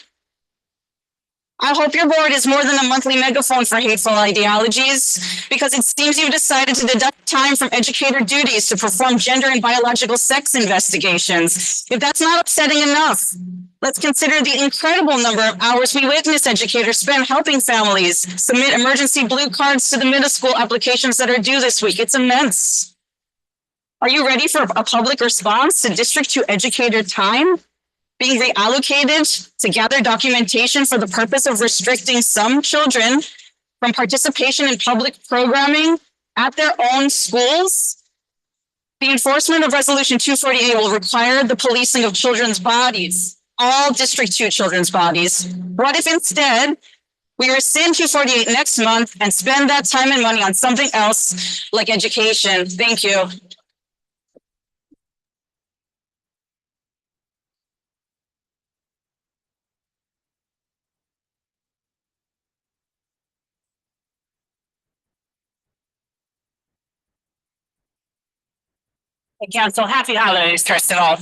I hope your board is more than a monthly megaphone for hateful ideologies, because it seems you've decided to deduct time from educator duties to perform gender and biological sex investigations. If that's not upsetting enough, let's consider the incredible number of hours we witness educators spend helping families submit emergency blue cards to the middle school applications that are due this week. It's immense. Are you ready for a public response to District 2 educator time being reallocated to gather documentation for the purpose of restricting some children from participation in public programming at their own schools? The enforcement of Resolution 248 will require the policing of children's bodies, all District 2 children's bodies. What if instead we rescind 248 next month and spend that time and money on something else like education? Thank you. Hey, Council, happy holidays, first of all.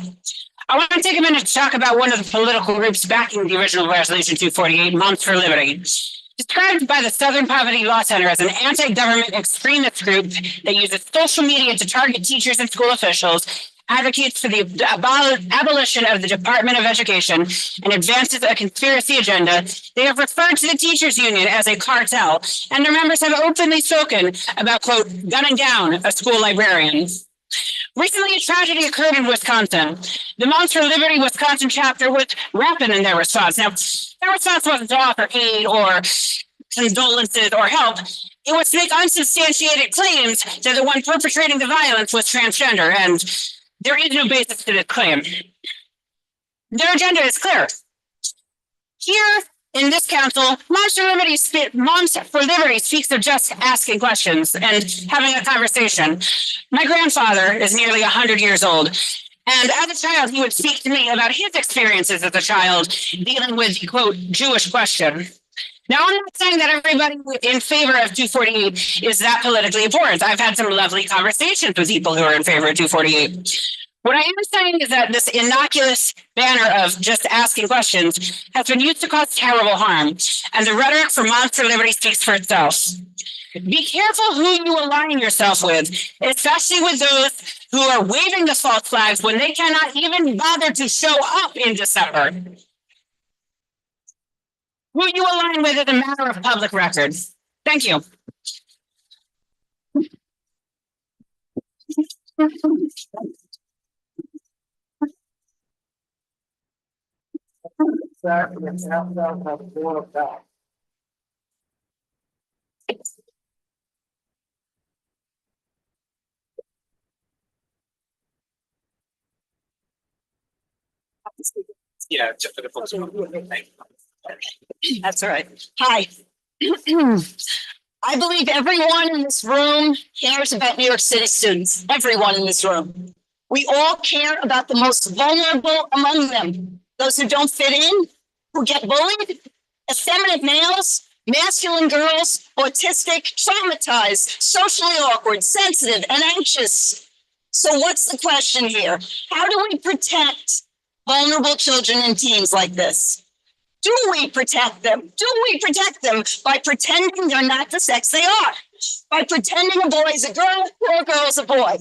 I want to take a minute to talk about one of the political groups backing the original Resolution 248, Moms for Liberty. Described by the Southern Poverty Law Center as an anti-government extremist group that uses social media to target teachers and school officials, advocates for the abolition of the Department of Education, and advances a conspiracy agenda, they have referred to the teachers union as a cartel, and their members have openly spoken about, quote, gunning down a school librarian. Recently, a tragedy occurred in Wisconsin. The Moms for Liberty Wisconsin chapter was rapid in their response. Now, their response wasn't to offer aid or condolences or help. It was to make unsubstantiated claims that the one perpetrating the violence was transgender, and there is no basis to this claim. Their agenda is clear. Here in this council, Moms for Liberty speaks of just asking questions and having a conversation. My grandfather is nearly 100 years old, and as a child, he would speak to me about his experiences as a child dealing with the, quote, Jewish question. Now, I'm not saying that everybody in favor of 248 is that politically important. I've had some lovely conversations with people who are in favor of 248. What I am saying is that this innocuous banner of just asking questions has been used to cause terrible harm, and the rhetoric for Moms for Liberty speaks for itself. Be careful who you align yourself with, especially with those who are waving the false flags when they cannot even bother to show up in December. Who you align with is a matter of public record. Thank you. Yeah, just for the folks. That's all right. Hi. I believe everyone in this room cares about New York City students. Everyone in this room. We all care about the most vulnerable among them. Those who don't fit in, who get bullied, effeminate males, masculine girls, autistic, traumatized, socially awkward, sensitive, and anxious. So what's the question here? How do we protect vulnerable children and teens like this? Do we protect them? Do we protect them by pretending they're not the sex they are? By pretending a boy is a girl or a girl is a boy?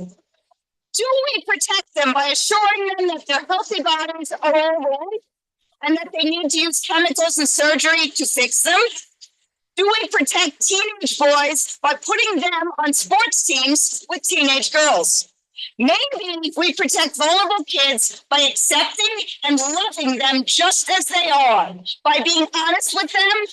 Do we protect them by assuring them that their healthy bodies are all right and that they need to use chemicals and surgery to fix them? Do we protect teenage boys by putting them on sports teams with teenage girls? Maybe we protect vulnerable kids by accepting and loving them just as they are, by being honest with them,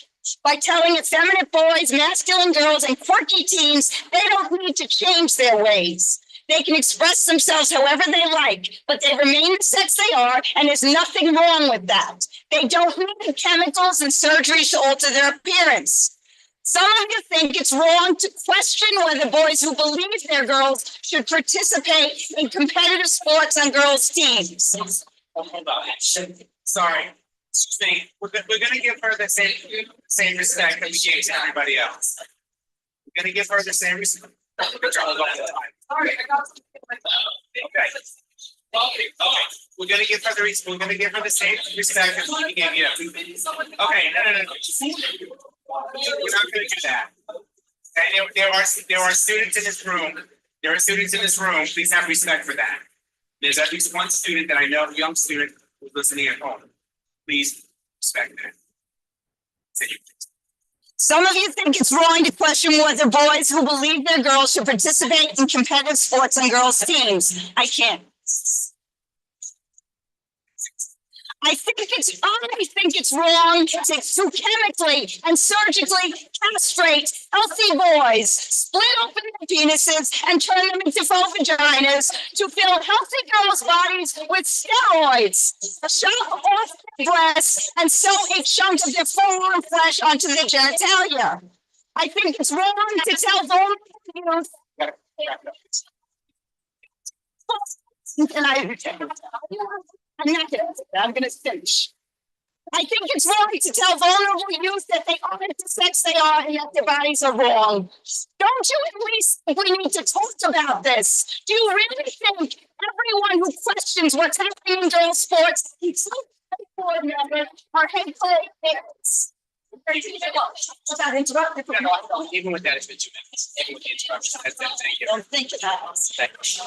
by telling effeminate boys, masculine girls, and quirky teens they don't need to change their ways. They can express themselves however they like, but they remain the sex they are, and there's nothing wrong with that. They don't need chemicals and surgeries to alter their appearance. Some of you think it's wrong to question whether boys who believe they're girls should participate in competitive sports on girls' teams. Hold on. Sorry. Excuse me. We're gonna give her the same respect that we gave to everybody else. We're gonna give her the same respect. Sorry, I got. Okay. We're gonna give her the same respect that we gave you. Okay, no. We're not gonna do that. And there are students in this room. There are students in this room. Please have respect for that. There's at least one student that I know, a young student who's listening at home. Please respect that. Some of you think it's wrong to question whether boys who believe they're girls should participate in competitive sports on girls' teams. I can't. I think it's wrong to chemically and surgically castrate healthy boys, split open their penises and turn them into faux vaginas to fill healthy girls' bodies with steroids, shove off their breasts, and sew a chunk of their forearm flesh onto their genitalia. I think it's wrong to tell vulnerable youth. I'm gonna finish. I think it's wrong to tell vulnerable youth that they aren't the sex they are and that their bodies are wrong. Don't you at least think we need to talk about this? Do you really think everyone who questions what's happening in girls' sports, board members, are hateful parents? Even with that, it's been 2 minutes. Even with the interruption. That's it. Thank you. Don't think about it. Thank you.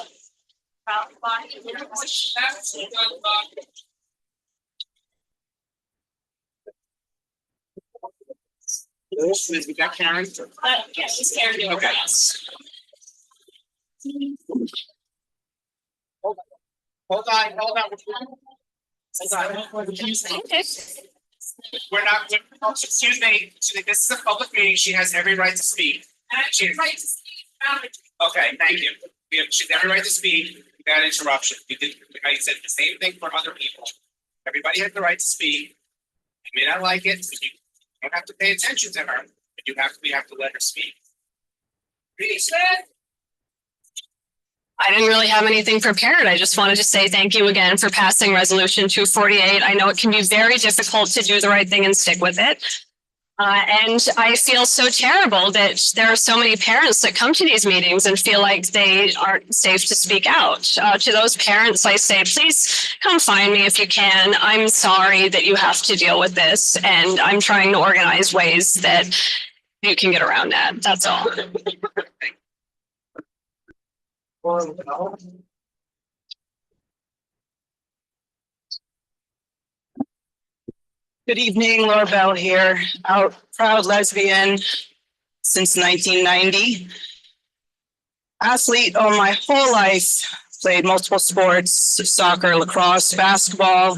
Liz, we got Karen. Yes, she's Karen. Okay. Hold on. We're not, excuse me, this is a public meeting. She has every right to speak. Okay, thank you. She has every right to speak without interruption. I said the same thing for other people. Everybody has the right to speak. You may not like it, but you don't have to pay attention to her, but we have to let her speak. Please. I didn't really have anything prepared. I just wanted to say thank you again for passing resolution 248. I know it can be very difficult to do the right thing and stick with it. And I feel so terrible that there are so many parents that come to these meetings and feel like they aren't safe to speak out. To those parents, I say, please come find me if you can. I'm sorry that you have to deal with this, and I'm trying to organize ways that you can get around that. That's all. Good evening, Laura Bell here, out proud lesbian since 1990. Athlete all my whole life, played multiple sports, soccer, lacrosse, basketball,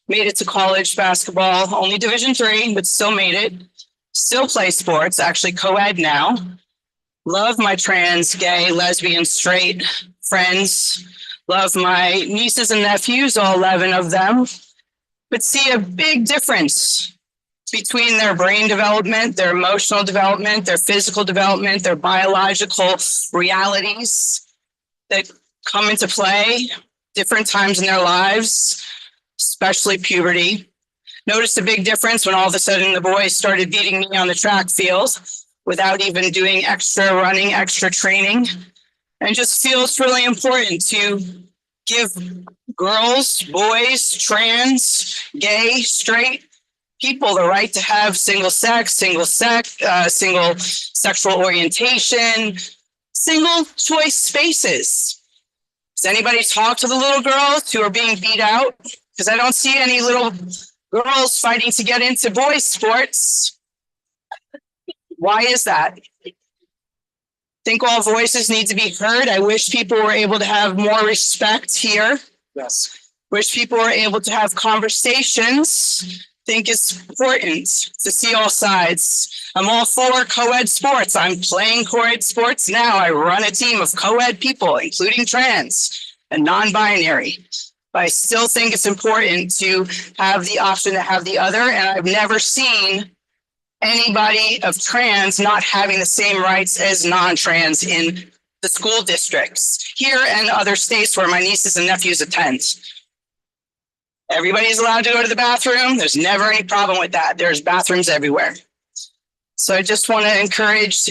made it to college basketball, only Division III, but still made it. Still play sports, actually co-ed now. Love my trans, gay, lesbian, straight friends. Love my nieces and nephews, all 11 of them. But see a big difference between their brain development, their emotional development, their physical development, their biological realities that come into play different times in their lives, especially puberty. Noticed a big difference when all of a sudden the boys started beating me on the track field without even doing extra running, extra training. And just feels really important to give girls, boys, trans, gay, straight people the right to have single sexual orientation, single choice spaces. Does anybody talk to the little girls who are being beat out? Because I don't see any little girls fighting to get into boys' sports. Why is that? Think all voices need to be heard. I wish people were able to have more respect here. Yes. Wish people were able to have conversations. Think it's important to see all sides. I'm all for co-ed sports. I'm playing co-ed sports now. I run a team of co-ed people, including trans and non-binary. But I still think it's important to have the option to have the other. And I've never seen anybody of trans not having the same rights as non-trans in the school districts here and other states where my nieces and nephews attend. Everybody's allowed to go to the bathroom. There's never any problem with that. There's bathrooms everywhere. So I just want to encourage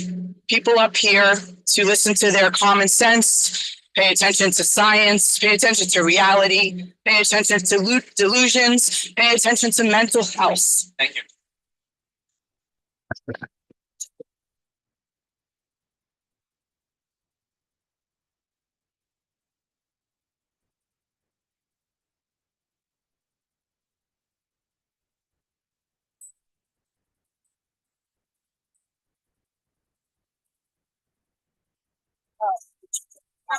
people up here to listen to their common sense, pay attention to science, pay attention to reality, pay attention to delusions, pay attention to mental health. Thank you.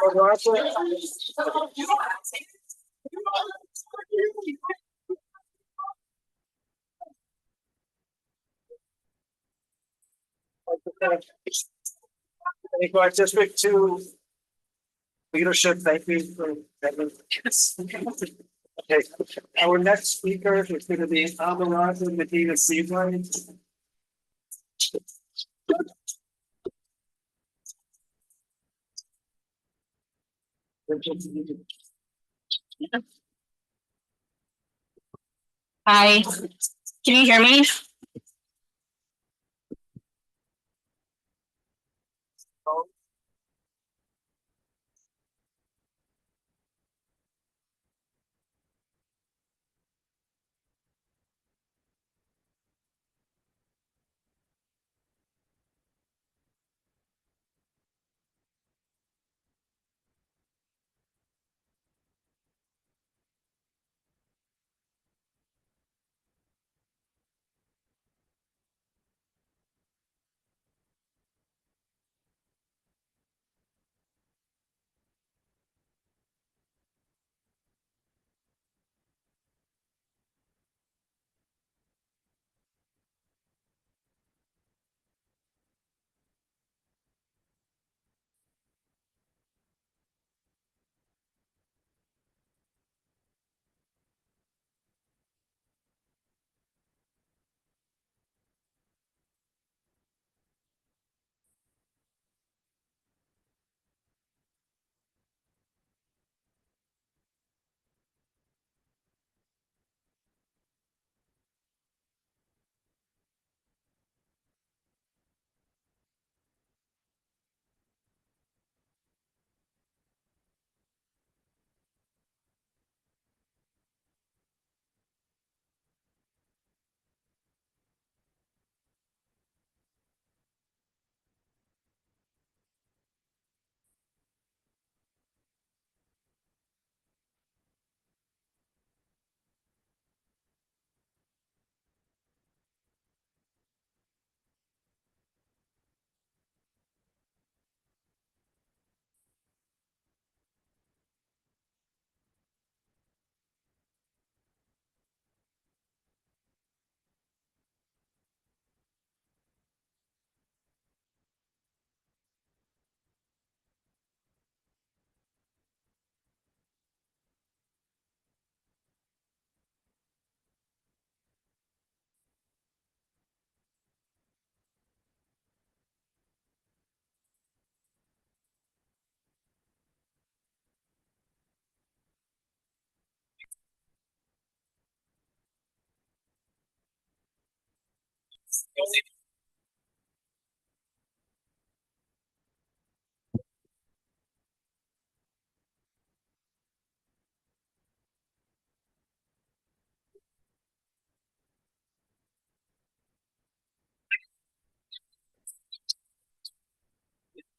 Thank you, our District 2 leadership. Thank you for that. Okay, our next speaker is going to be Amarada Medina Seabright. Hi, can you hear me?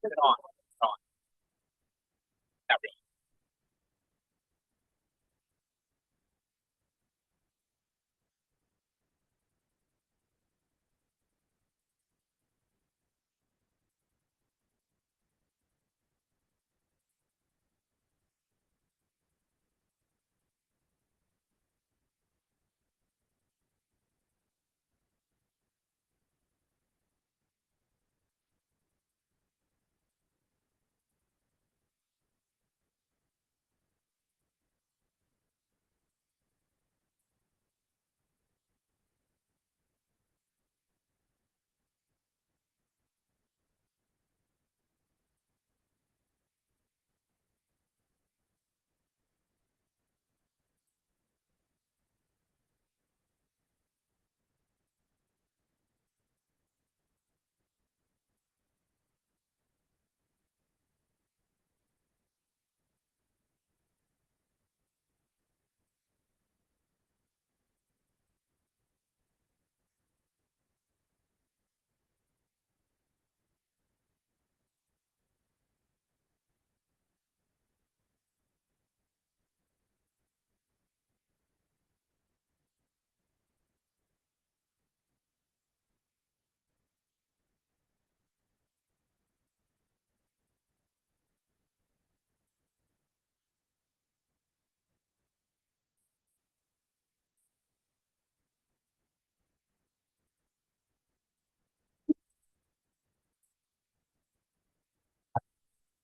Put it on. It's on. Not really.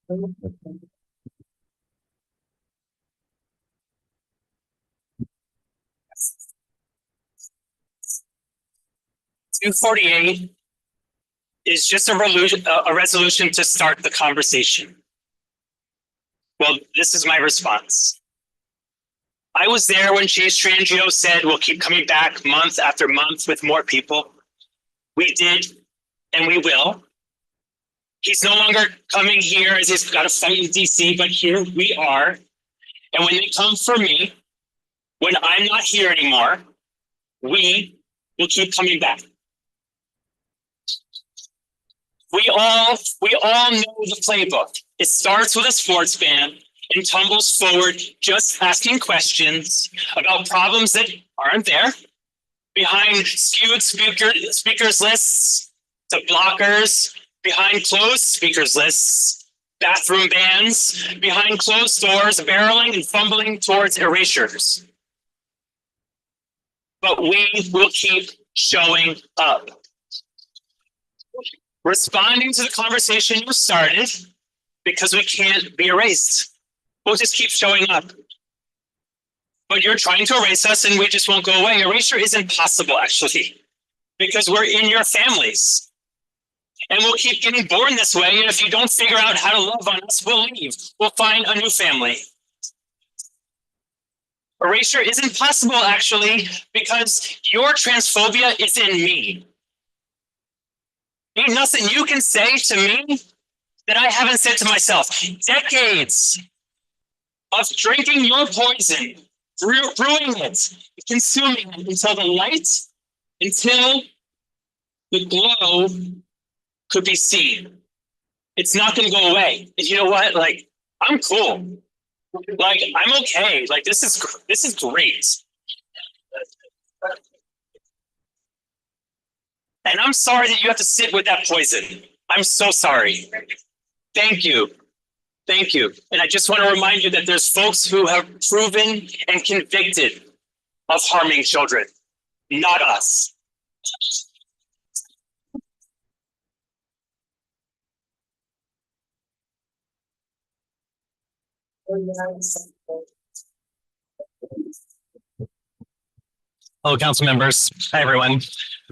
(248) is just a resolution to start the conversation. Well, this is my response. I was there when Chase Trangio said we'll keep coming back month after month with more people. We did, and we will. He's no longer coming here as he's got a fight in DC, but here we are. And when they come for me, when I'm not here anymore, we will keep coming back. We all know the playbook. It starts with a sports ban and tumbles forward just asking questions about problems that aren't there, behind skewed speakers lists to blockers, behind closed speakers lists, bathroom bans, behind closed doors, barreling and fumbling towards erasures. But we will keep showing up. Responding to the conversation you started, because we can't be erased. We'll just keep showing up. But you're trying to erase us and we just won't go away. Erasure isn't possible, actually, because we're in your families. And we'll keep getting born this way. And if you don't figure out how to love on us, we'll leave. We'll find a new family. Erasure isn't possible, actually, because your transphobia is in me. Ain't nothing you can say to me that I haven't said to myself. Decades of drinking your poison, brewing it, consuming it until the light, until the glow could be seen. It's not going to go away. And you know what? Like, I'm cool. Like, I'm okay. Like, this is great. And I'm sorry that you have to sit with that poison. I'm so sorry. Thank you. Thank you. And I just want to remind you that there's folks who have proven and convicted of harming children, not us. Hello, council members. Hi, everyone.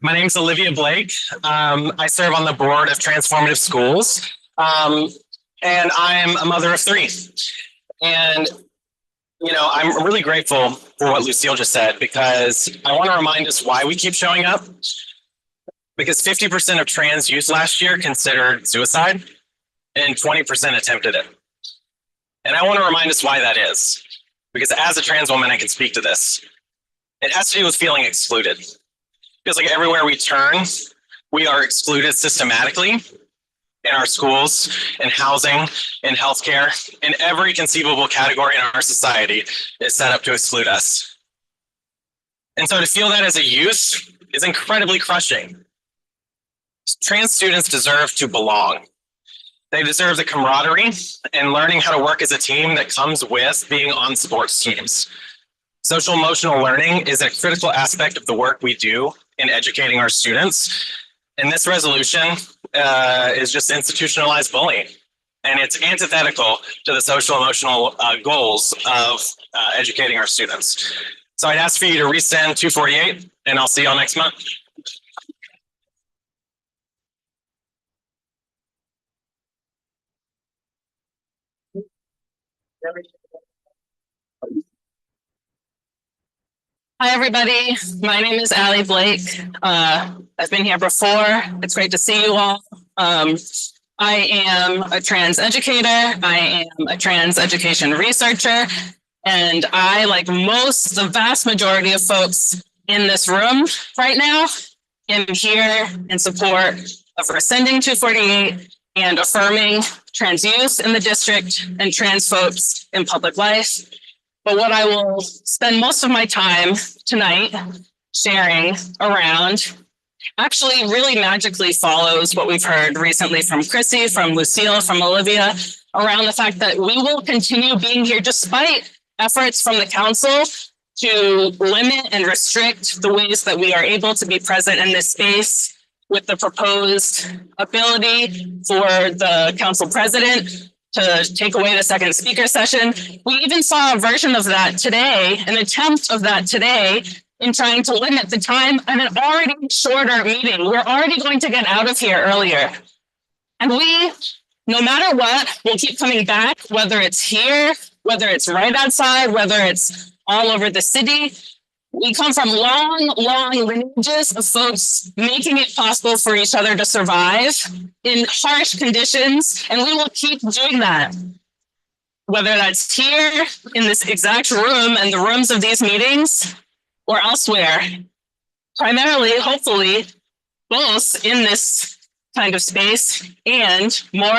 My name is Olivia Blake. I serve on the board of Transformative Schools, and I'm a mother of three. And, you know, I'm really grateful for what Lucille just said, because I want to remind us why we keep showing up. Because 50% of trans youth last year considered suicide, and 20% attempted it. And I want to remind us why that is. Because as a trans woman, I can speak to this. It has to do with feeling excluded. Because like everywhere we turn, we are excluded systematically in our schools, in housing, in healthcare, in every conceivable category in our society is set up to exclude us. And so to feel that as a youth is incredibly crushing. Trans students deserve to belong. They deserve the camaraderie and learning how to work as a team that comes with being on sports teams. Social emotional learning is a critical aspect of the work we do in educating our students. And this resolution is just institutionalized bullying. And it's antithetical to the social emotional goals of educating our students. So I'd ask for you to resend 248, and I'll see y'all next month. Hi, everybody. My name is Allie Blake. I've been here before. It's great to see you all. I am a trans educator. I am a trans education researcher. And I, like the vast majority of folks in this room right now, am here in support of rescinding 248 and affirming trans youth in the district and trans folks in public life. But what I will spend most of my time tonight sharing around actually really magically follows what we've heard recently from Chrissy, from Lucille, from Olivia, around the fact that we will continue being here despite efforts from the council to limit and restrict the ways that we are able to be present in this space, with the proposed ability for the council president to take away the second speaker session. We even saw a version of that today, an attempt of that today, in trying to limit the time of an already shorter meeting. We're already going to get out of here earlier. And we, no matter what, will keep coming back, whether it's here, whether it's right outside, whether it's all over the city. We come from long, long lineages of folks making it possible for each other to survive in harsh conditions, and we will keep doing that. Whether that's here in this exact room and the rooms of these meetings, or elsewhere, primarily, hopefully, both in this kind of space and more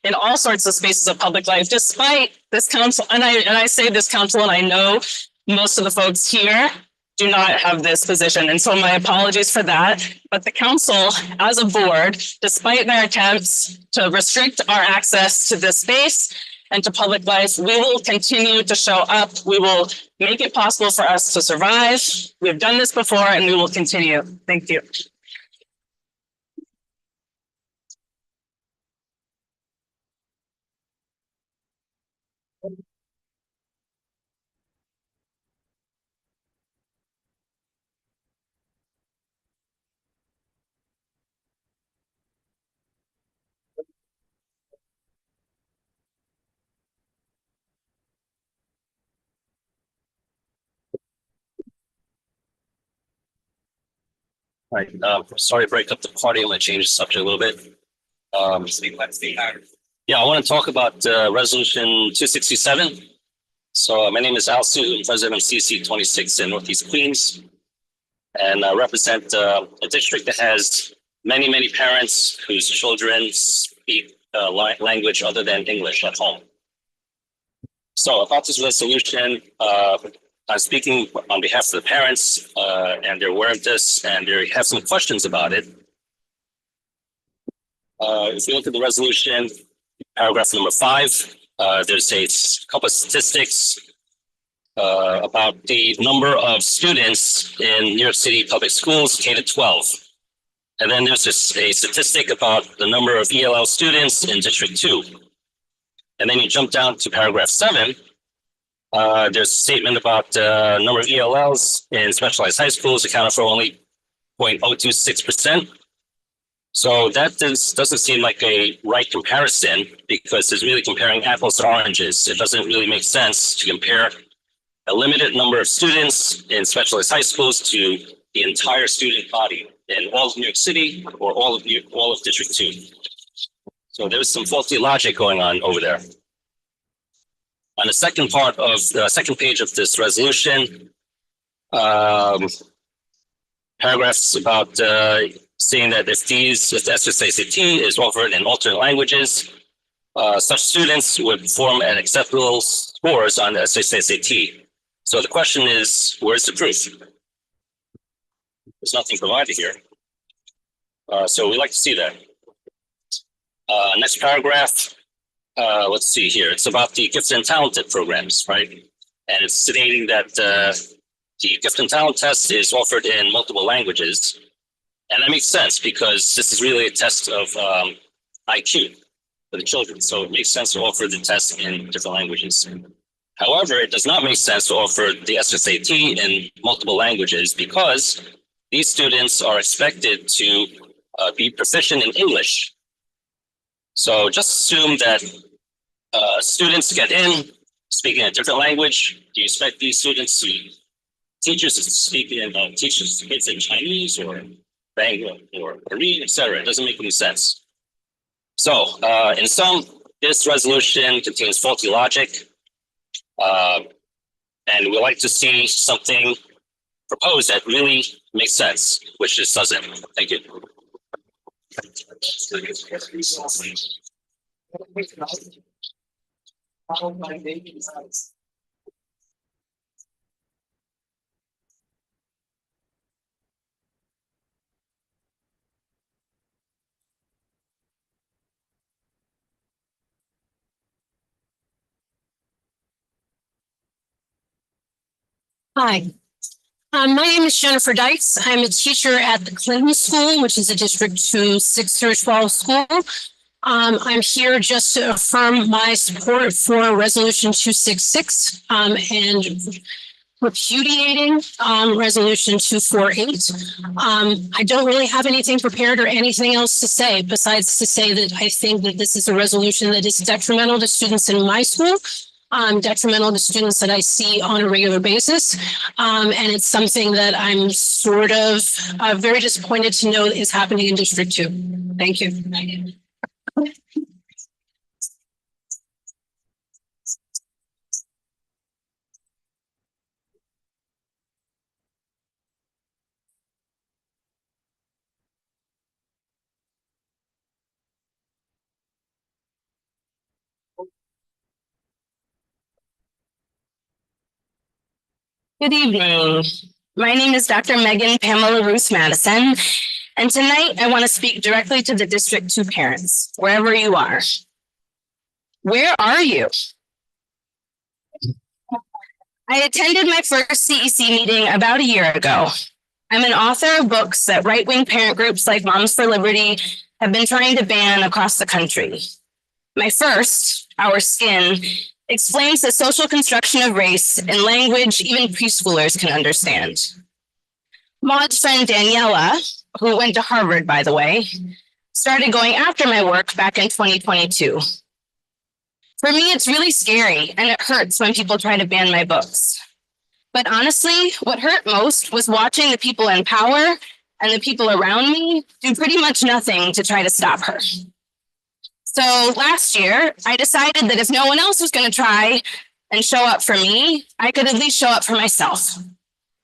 in all sorts of spaces of public life, despite this council. And I say this council, and I know most of the folks here do not have this position. And so my apologies for that. But the council as a board, despite their attempts to restrict our access to this space and to public life, we will continue to show up. We will make it possible for us to survive. We've done this before and we will continue. Thank you. All right, sorry to break up the party. I'm gonna change the subject a little bit. Yeah, I want to talk about resolution 267. So my name is Al Su, I'm president of CECD2 in Northeast Queens. And I represent a district that has many parents whose children speak language other than English at home. So about this resolution, I'm speaking on behalf of the parents, and they're aware of this, and they have some questions about it. If you look at the resolution, paragraph number 5, there's a couple of statistics about the number of students in New York City public schools, K-12. And then there's a statistic about the number of ELL students in District 2. And then you jump down to paragraph 7. There's a statement about the number of ELLs in specialized high schools accounted for only 0.026%. So that doesn't seem like a right comparison because it's really comparing apples to oranges. It doesn't really make sense to compare a limited number of students in specialized high schools to the entire student body in all of New York City or all of District 2. So there's some faulty logic going on over there. On the second part of the second page of this resolution, paragraphs about saying that if the SSACT is offered in alternate languages, such students would perform at acceptable scores on the SSACT. So the question is, where's the proof? There's nothing provided here. So we'd like to see that. Next paragraph, let's see here. It's about the gifted and talented programs, right? And it's stating that the gift and talent test is offered in multiple languages. And that makes sense because this is really a test of IQ for the children. So it makes sense to offer the test in different languages. However, it does not make sense to offer the SSAT in multiple languages because these students are expected to be proficient in English. So just assume that students get in speaking a different language. Do you expect these students teachers to speak in teachers kids in Chinese or Bangla or Korean, etc.? It doesn't make any sense. So in sum, this resolution contains faulty logic. And we'd like to see something proposed that really makes sense, which this doesn't. Thank you. Hi, my name is Jennifer Dykes. I'm a teacher at the Clinton School, which is a District 2 6 through 12 school. I'm here just to affirm my support for Resolution 266 and repudiating Resolution 248. I don't really have anything prepared or anything else to say besides to say that I think that this is a resolution that is detrimental to students in my school, detrimental to students that I see on a regular basis. And it's something that I'm sort of very disappointed to know is happening in District 2. Thank you. Good evening. My name is Dr. Megan Pamela Roos Madison, and tonight I want to speak directly to the District 2 parents, wherever you are. Where are you? I attended my first CEC meeting about a year ago. I'm an author of books that right-wing parent groups like Moms for Liberty have been trying to ban across the country. My first, Our Skin, explains the social construction of race in language even preschoolers can understand. Maud's friend Daniela, who went to Harvard, by the way, started going after my work back in 2022. For me, it's really scary and it hurts when people try to ban my books. But honestly, what hurt most was watching the people in power and the people around me do pretty much nothing to try to stop her. So last year, I decided that if no one else was going to try and show up for me, I could at least show up for myself.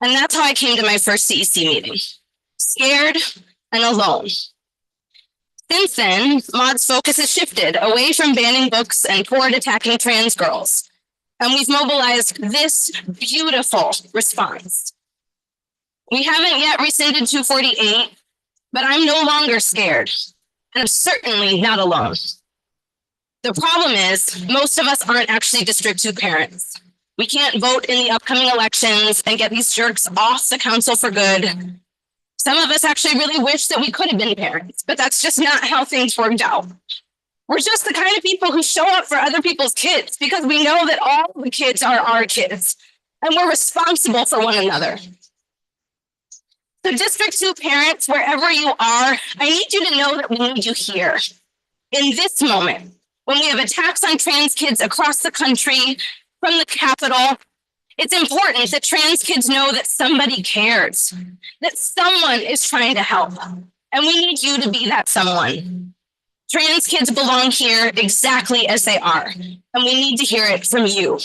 And that's how I came to my first CEC meeting, scared and alone. Since then, Maud's focus has shifted away from banning books and toward attacking trans girls. And we've mobilized this beautiful response. We haven't yet rescinded 248, but I'm no longer scared. And I'm certainly not alone. The problem is, most of us aren't actually District 2 parents. We can't vote in the upcoming elections and get these jerks off the council for good. Some of us actually really wish that we could have been parents, but that's just not how things worked out. We're just the kind of people who show up for other people's kids because we know that all the kids are our kids and we're responsible for one another. So District 2 parents, wherever you are, I need you to know that we need you here. In this moment, when we have attacks on trans kids across the country, from the Capitol, it's important that trans kids know that somebody cares, that someone is trying to help, and we need you to be that someone. Trans kids belong here exactly as they are, and we need to hear it from you.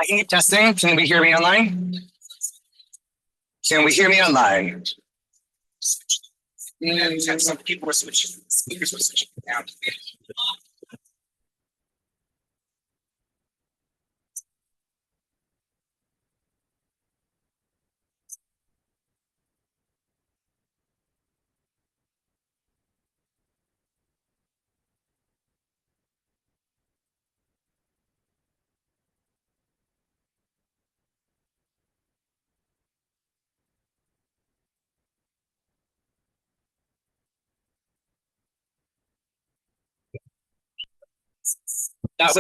I can keep testing. Can we hear me online? Can we hear me online? Some people were switching, speakers were switching down.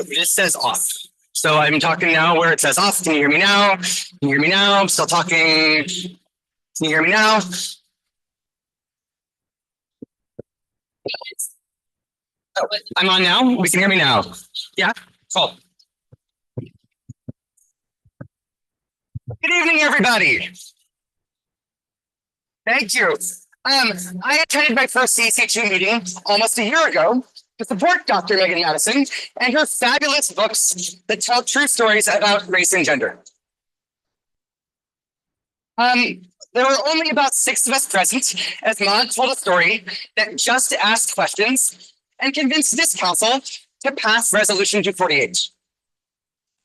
This says off. So I'm talking now where it says off. Can you hear me now? Can you hear me now? I'm still talking. Can you hear me now? Oh, I'm on now. We can hear me now. Yeah, cool. Good evening, everybody. Thank you. I attended my first CEC2 meeting almost a year ago to support Dr. Megan Madison and her fabulous books that tell true stories about race and gender. There were only about 6 of us present as Maud told a story that just asked questions and convince this council to pass Resolution 248.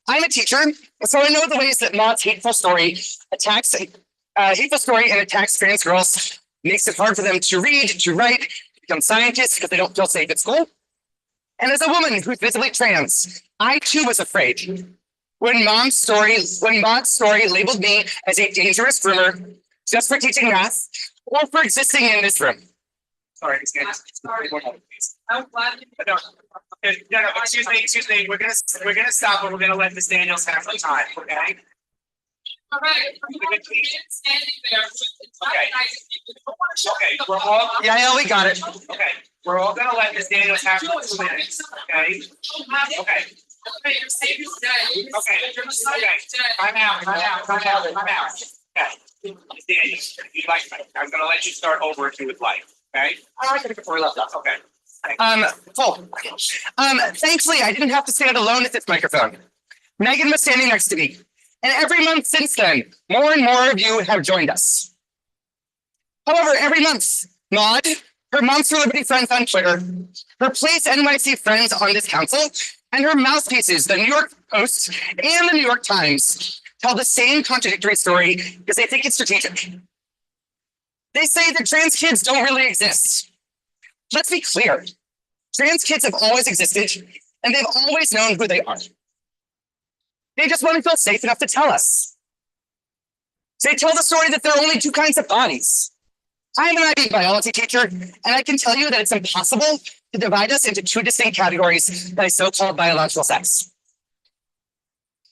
I'm a teacher, so I know the ways that Maud's hateful story and attacks trans girls, makes it hard for them to read, to write, to become scientists because they don't feel safe at school. And as a woman who's visibly trans, I too was afraid when Maud's story labeled me as a dangerous groomer just for teaching math or for existing in this room. Sorry, I'm glad you. No, excuse me, we're gonna stop and we're gonna let Ms. Daniels have some time, okay? All right. Standing there. Okay, we're all, Yeah, we got it. okay, we're all gonna let Ms. Daniels have 2 minutes, okay? Okay. Okay, your savior's dead. Okay, I'm out. Okay. Ms. Daniels, if you'd like, I'm gonna let you start over if you would like, okay? I can before we left off. Okay. Cool. Thankfully, I didn't have to stand alone at this microphone. Megan was standing next to me. And every month since then, more and more of you have joined us. However, every month, Maud, her Moms for Liberty friends on Twitter, her Place NYC friends on this council, and her mouthpieces, the New York Post and the New York Times, tell the same contradictory story because they think it's strategic. They say that trans kids don't really exist. Let's be clear. Trans kids have always existed, and they've always known who they are. They just want to feel safe enough to tell us. They tell the story that there are only 2 kinds of bodies. I'm an IB biology teacher, and I can tell you that it's impossible to divide us into 2 distinct categories by so-called biological sex.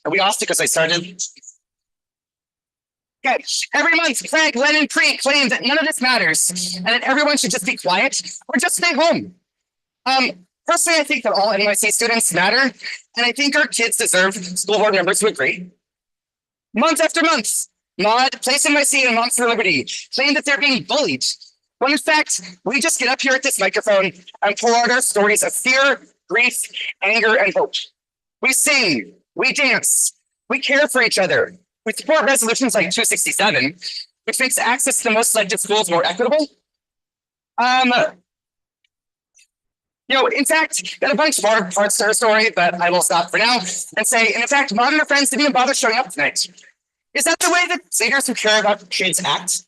Are we off because I started? Okay. Every month, Craig, Len, and Pre claim that none of this matters and that everyone should just be quiet or just stay home. Personally, I think that all NYC students matter, and I think our kids deserve school board members who agree. Month after month, Maud, Place NYC, and Moms for Liberty claim that they're being bullied, when in fact, we just get up here at this microphone and pour out our stories of fear, grief, anger, and hope. We sing, we dance, we care for each other. We support resolutions like 267, which makes access to the most selective schools more equitable. In fact, got a bunch more parts to her story, but I will stop for now and say, and in fact, Maud and her friends didn't even bother showing up tonight. Is that the way that leaders who care about kids act?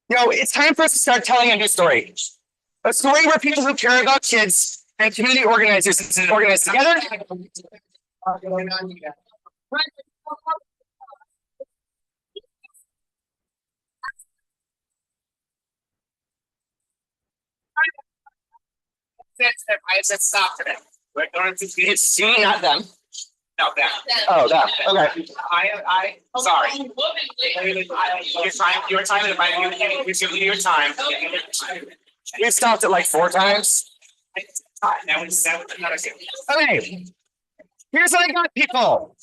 It's time for us to start telling a new story. A story where people who care about kids and community organizers organize together. I said stop today. We're going to be. It's me, not them. No, that. Oh, that. Okay. Sorry. Your time, we've given you your time. We've stopped it like 4 times. That was another thing. Okay. Here's what I got, people.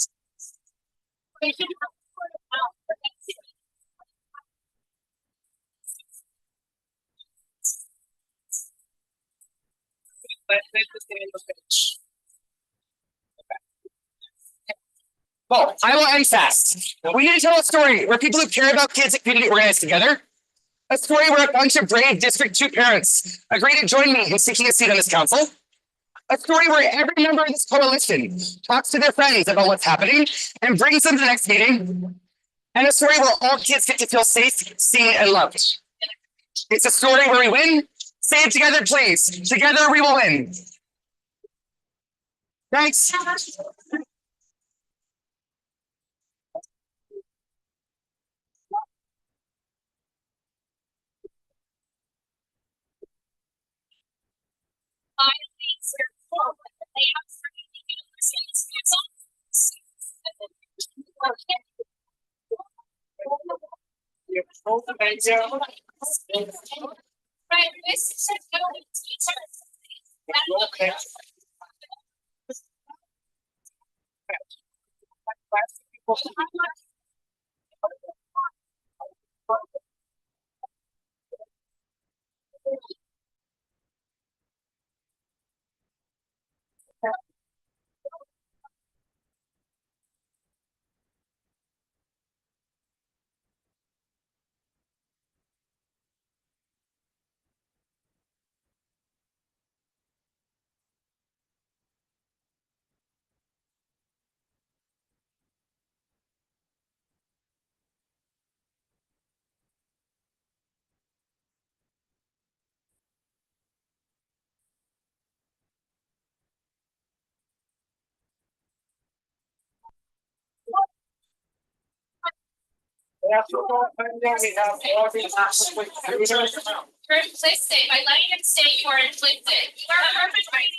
Well, I will end fast. We need to tell a story where people who care about kids and community organize together. A story where a bunch of brave District 2 parents agree to join me in seeking a seat on this council. A story where every member of this coalition talks to their friends about what's happening and brings them to the next meeting. And a story where all kids get to feel safe, seen, and loved. It's a story where we win. Say it together, please. Together we will win. Thanks. You're implicit. By letting him say you are implicit. You are perpetrating.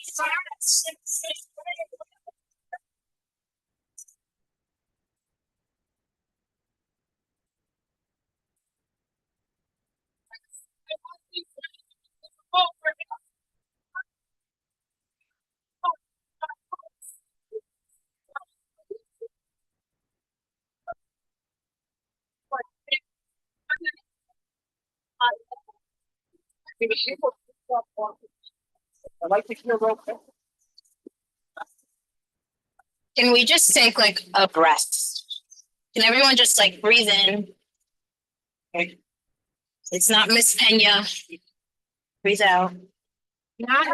I'd like to hear roll call. Can we just take like a breath? Can everyone just like breathe in? Okay. It's not Miss Pena. Breathe out. Not.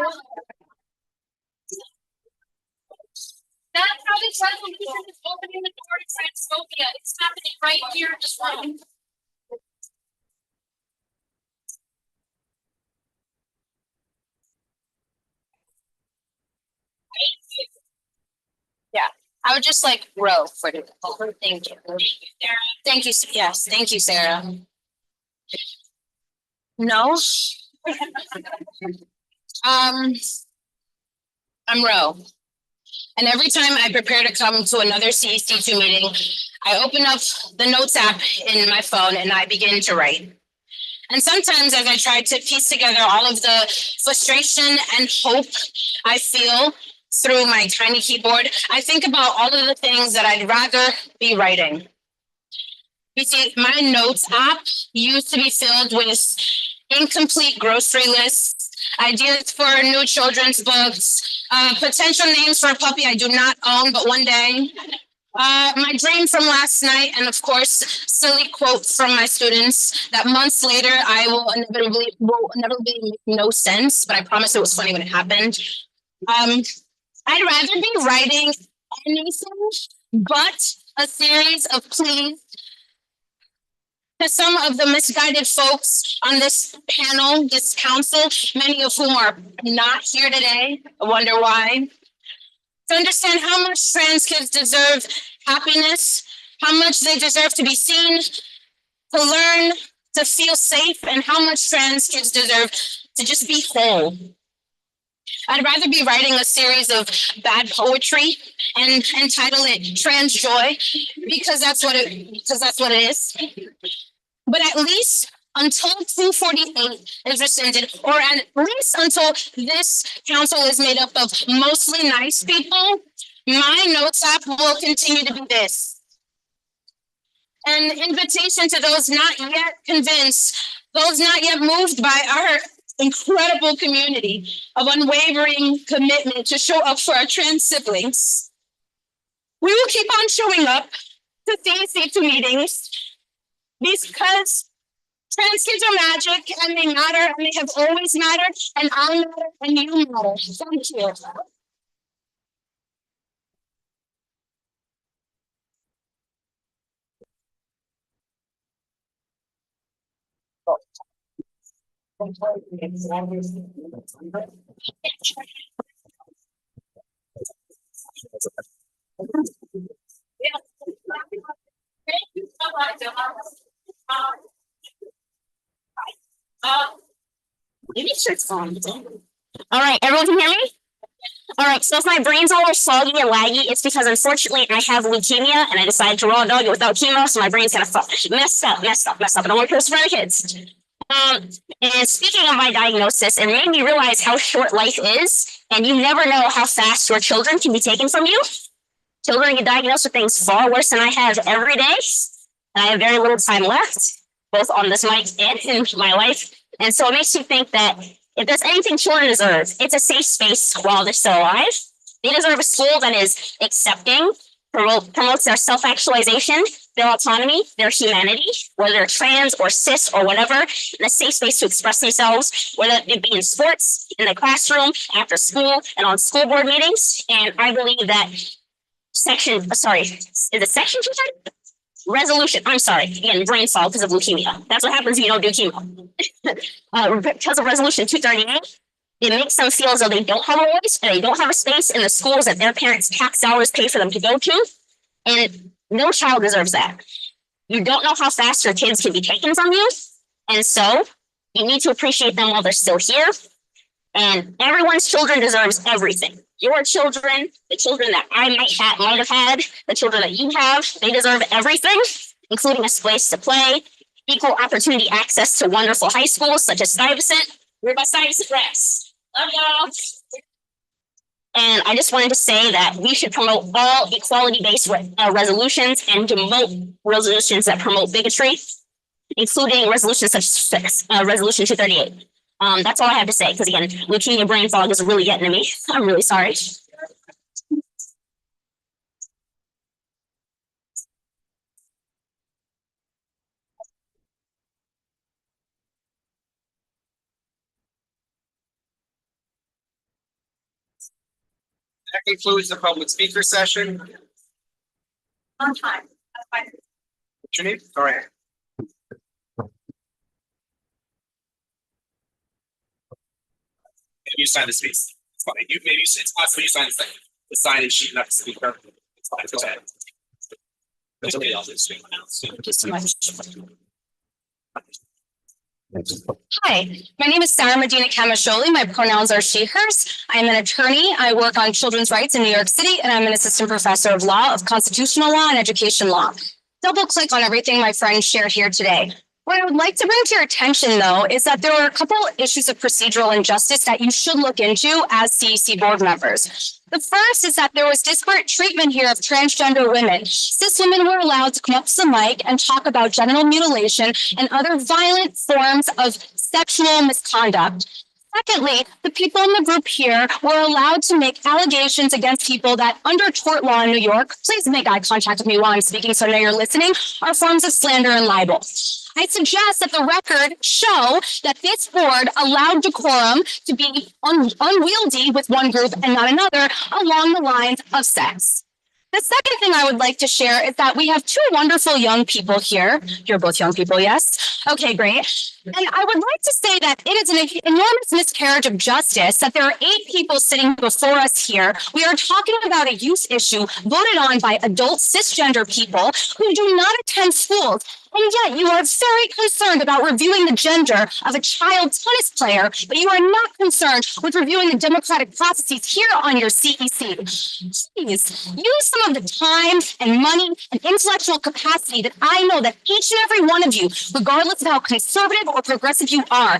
That's how this resolution is opening the door to transphobia. It's happening right here in this room. Yeah, I would just like row for the. Thank you. Thank you. Yes, thank you, Sarah. No. I'm row. And every time I prepare to come to another CECD2 meeting, I open up the notes app in my phone and I begin to write. And sometimes as I try to piece together all of the frustration and hope I feel through my tiny keyboard, I think about all of the things that I'd rather be writing. You see, my notes app used to be filled with incomplete grocery lists, ideas for new children's books, potential names for a puppy I do not own, but one day. My dream from last night, and of course, silly quotes from my students that months later I will inevitably make no sense, but I promise it was funny when it happened. I'd rather be writing anything but a series of pleas to some of the misguided folks on this panel, this council, many of whom are not here today. I wonder why. To understand how much trans kids deserve happiness, how much they deserve to be seen, to learn, to feel safe, and how much trans kids deserve to just be whole. I'd rather be writing a series of bad poetry and entitle it Trans Joy because that's what it is. But at least until 248 is rescinded, or at least until this council is made up of mostly nice people, my notes app will continue to be this. An invitation to those not yet convinced, those not yet moved by our incredible community of unwavering commitment to show up for our trans siblings. We will keep on showing up to CECD2 meetings because trans kids are magic and they matter and they have always mattered and I matter and you matter. Thank you. All right, everyone can hear me? All right, so if my brain's all soggy and laggy, it's because unfortunately I have leukemia and I decided to raw dog it without chemo, so my brain's gonna messed up. I don't want to curse for the kids. And speaking of my diagnosis, it made me realize how short life is, and you never know how fast your children can be taken from you. Children get diagnosed with things far worse than I have every day, and I have very little time left, both on this mic and in my life. And so it makes me think that if there's anything children deserve, it's a safe space while they're still alive. They deserve a school that is accepting, promotes their self-actualization, their autonomy, their humanity, whether they're trans or cis or whatever, and a safe space to express themselves, whether it be in sports, in the classroom, after school, and on school board meetings. And I believe that resolution, I'm sorry, again, brain fog because of leukemia. That's what happens if you don't do chemo. Because of resolution 238, it makes them feel as though they don't have a voice and they don't have a space in the schools that their parents' tax dollars pay for them to go to. And no child deserves that. You don't know how fast your kids can be taken from you. And so you need to appreciate them while they're still here. And everyone's children deserves everything. Your children, the children that I might have had, the children that you have, they deserve everything, including a place to play, equal opportunity access to wonderful high schools such as Stuyvesant. We're by Stuyvesant Rex. Love y'all. And I just wanted to say that we should promote all equality-based resolutions and demote resolutions that promote bigotry, including resolutions such as Resolution 238. That's all I have to say, because again, leukemia brain fog is really getting to me. I'm really sorry. That concludes the public speaker session. On time. What's your name? Sorry. Maybe you sign this piece. It's fine. It's possible you sign the sign and sheet, not the speaker. It's fine. Go ahead. Nobody else is doing it. Hi, my name is Sarah Medina Camasholi. My pronouns are she, hers. I'm an attorney. I work on children's rights in New York City, and I'm an assistant professor of law, of constitutional law, and education law. Double click on everything my friends shared here today. What I would like to bring to your attention, though, is that there are a couple issues of procedural injustice that you should look into as CEC board members. The first is that there was disparate treatment here of transgender women. Cis women were allowed to come up to the mic and talk about genital mutilation and other violent forms of sexual misconduct. Secondly, the people in the group here were allowed to make allegations against people that under tort law in New York, please make eye contact with me while I'm speaking so I know you're listening, are forms of slander and libel. I suggest that the record show that this board allowed decorum to be unwieldy with one group and not another along the lines of sex. The second thing I would like to share is that we have two wonderful young people here. You're both young people, yes? Okay, great. And I would like to say that it is an enormous miscarriage of justice that there are 8 people sitting before us here. We are talking about a youth issue voted on by adult cisgender people who do not attend schools. And yet you are very concerned about reviewing the gender of a child tennis player, but you are not concerned with reviewing the democratic processes here on your CEC. Please use some of the time and money and intellectual capacity that I know that each and every one of you, regardless of how conservative or progressive you are,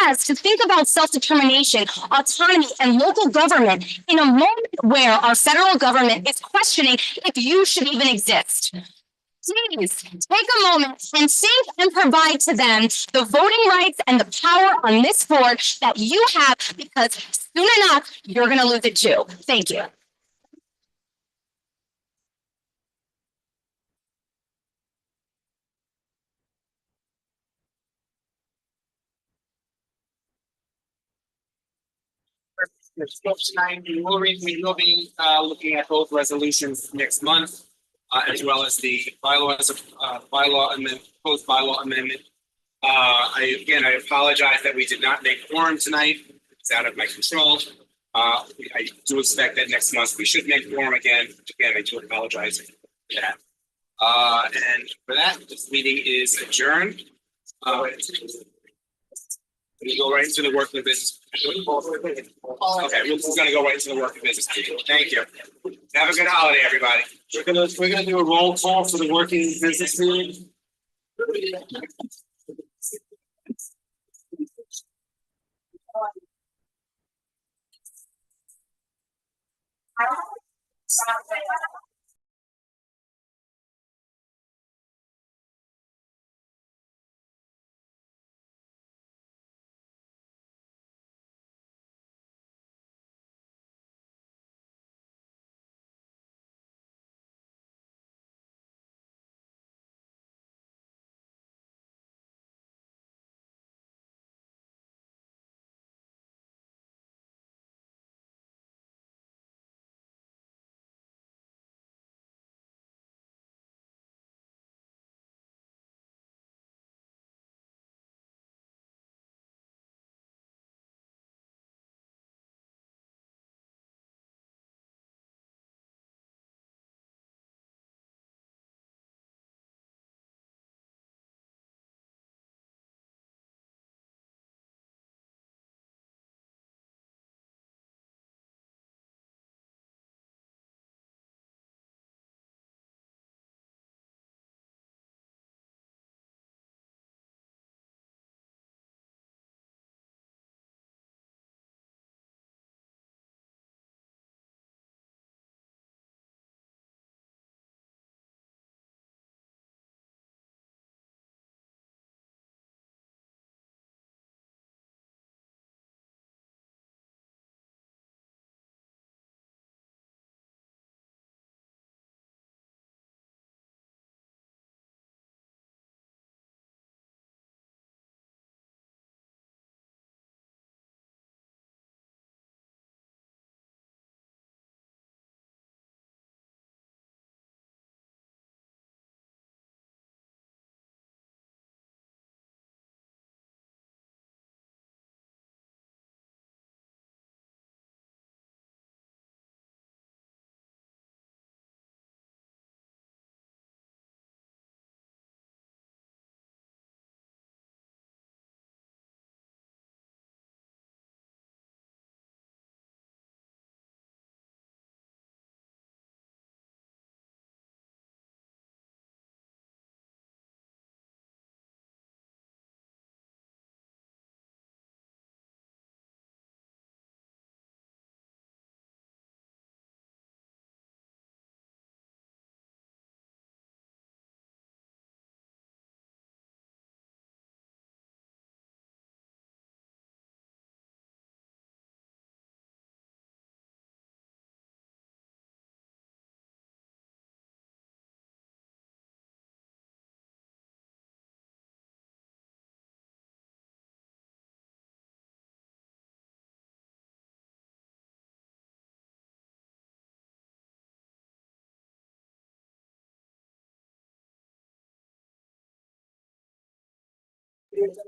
has to think about self-determination, autonomy, and local government in a moment where our federal government is questioning if you should even exist. Please take a moment and think and provide to them the voting rights and the power on this board that you have, because soon enough, you're going to lose it too. Thank you. Tonight, we will be looking at both resolutions next month, as well as the bylaws of bylaw amendment, proposed bylaw amendment. I apologize that we did not make quorum tonight. It's out of my control. I do expect that next month we should make quorum again. Again, I do apologize for that. And for that, this meeting is adjourned. We go right into the work of the business. Okay, we're gonna go right into the work of business. Thank you. Have a good holiday, everybody. We're gonna do a roll call for the working business meeting.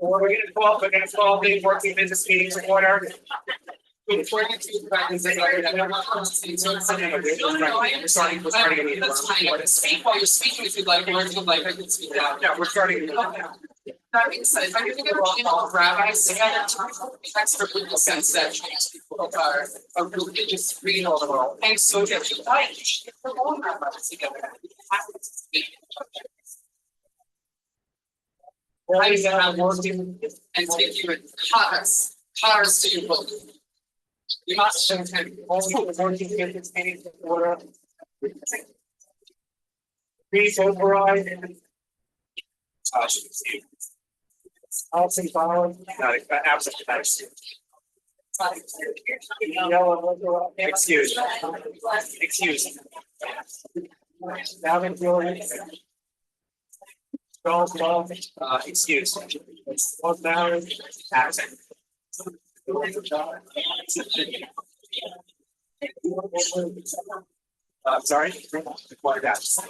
We're gonna call the working business meeting to order. We're starting. Speak while you're speaking if you'd like, or if you'd like, I can speak now. No, we're starting. That makes sense. I think all rabbis, they have extra legal sense that people are religious read all the world. And so if you like, you should get the whole rabbis together. Rabbis that are working and take you in cars to your book. You must have only working business meeting to order. Please override and. Absent ballot. Absent. Excuse. Gavin Jordan. Charles Love, excuse. Both married, absent. Sorry. Required absent.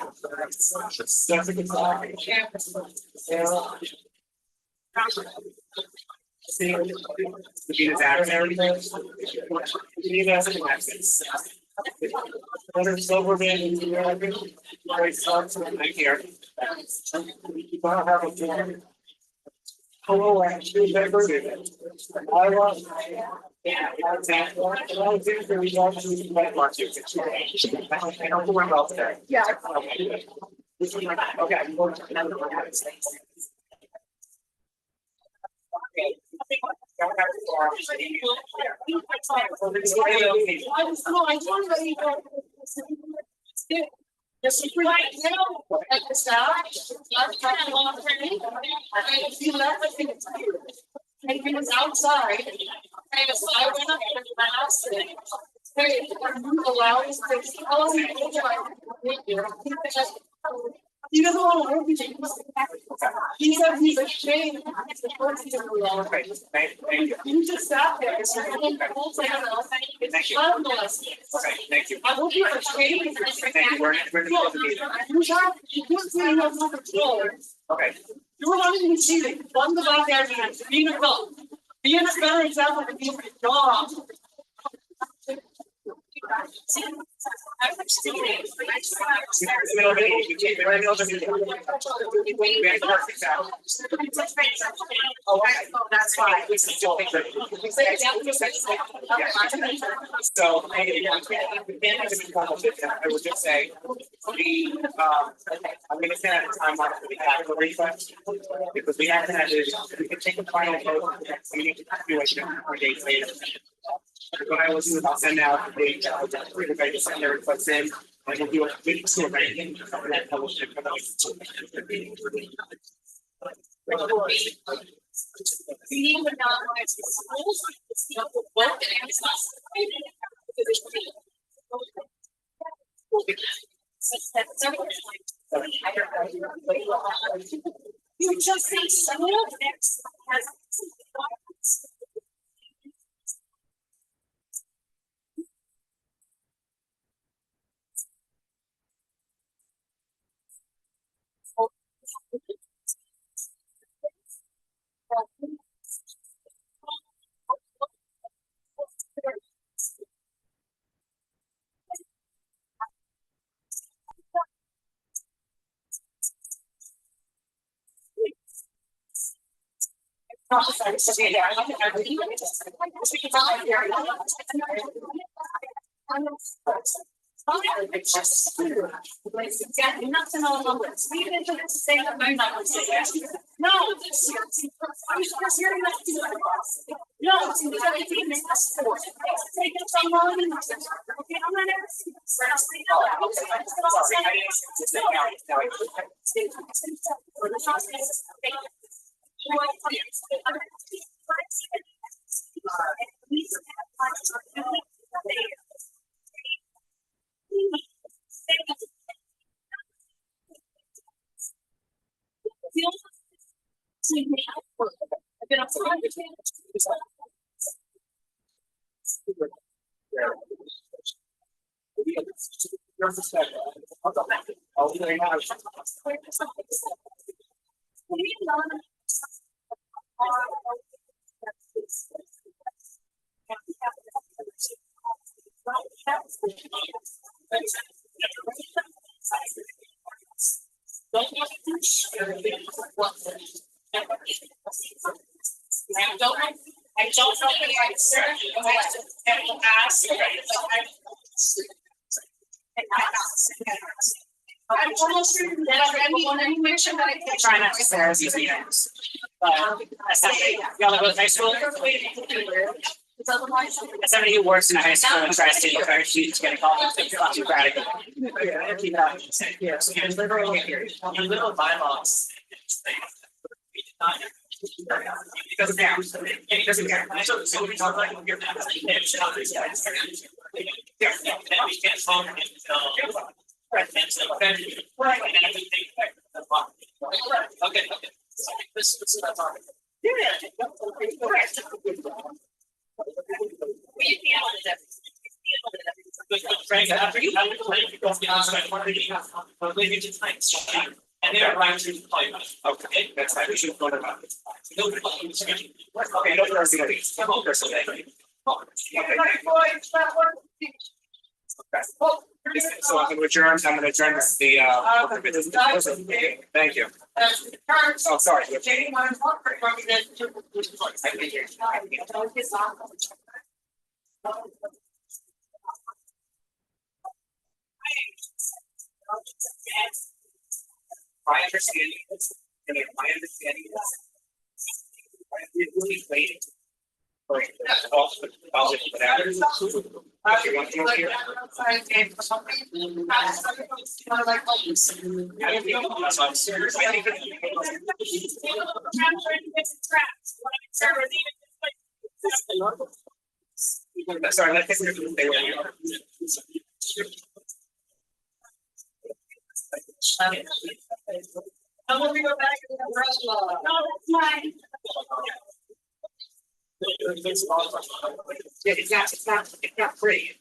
Silverman and here. You don't have a form. Hello, actually, members. I want. Yeah, that's it. Well, we don't use that much. I don't worry about that. Yeah. Okay. Yes, you right now, at the start, I'm trying to walk for me. I feel everything is here. And he was outside. And so I went up to the house and hey, you allow us to tell me he doesn't want to work with you. He said he's ashamed. It's the first thing we all right. You just sat there. It's thank you. Thank you. I hope you're ashamed. Thank you. We're you can't say you have no control. Okay. You were not even cheating. One was out there being a adult. Being a better example of being a dog. That's fine. So, I would just say, I'm gonna say at a time mark for the capital request, because we have to have it, we can take a final vote, we need to do it 4 days later. What I will do is I'll send out the if I just send their requests in, and we'll do a big tour ranking of that fellowship. You just say school next has. It's just exactly not to know numbers. We didn't just say that I'm not going to say that. No, this year, I'm just hearing that. No, it's in the 17 minutes for it. Take it from one. Okay, I'm not ever seeing this. I don't know the answer. I will ask. I'm almost sure that I want to make sure that I can try not to say these names. Y'all go to high school? As somebody who works in a high school and tries to encourage students to get involved, it's not too radical. Yes, and literal bylaws. It doesn't count. It doesn't count. So we talk like here. We can't solve it until. Okay. This is what I'm talking. Frank, after you have and they are right to play. Okay, that's how we should go about it. Okay, no, so I'm gonna adjourn, the, thank you. Oh, sorry. My understanding is, and my understanding is, I'm really waiting. For all the college, whatever. You want to hear? Sorry, let's get to I'm gonna go back to the restaurant. No, that's fine. Yeah, it's not free.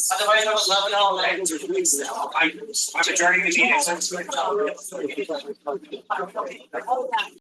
Otherwise, I was loving all that. I'm adjourning the meeting.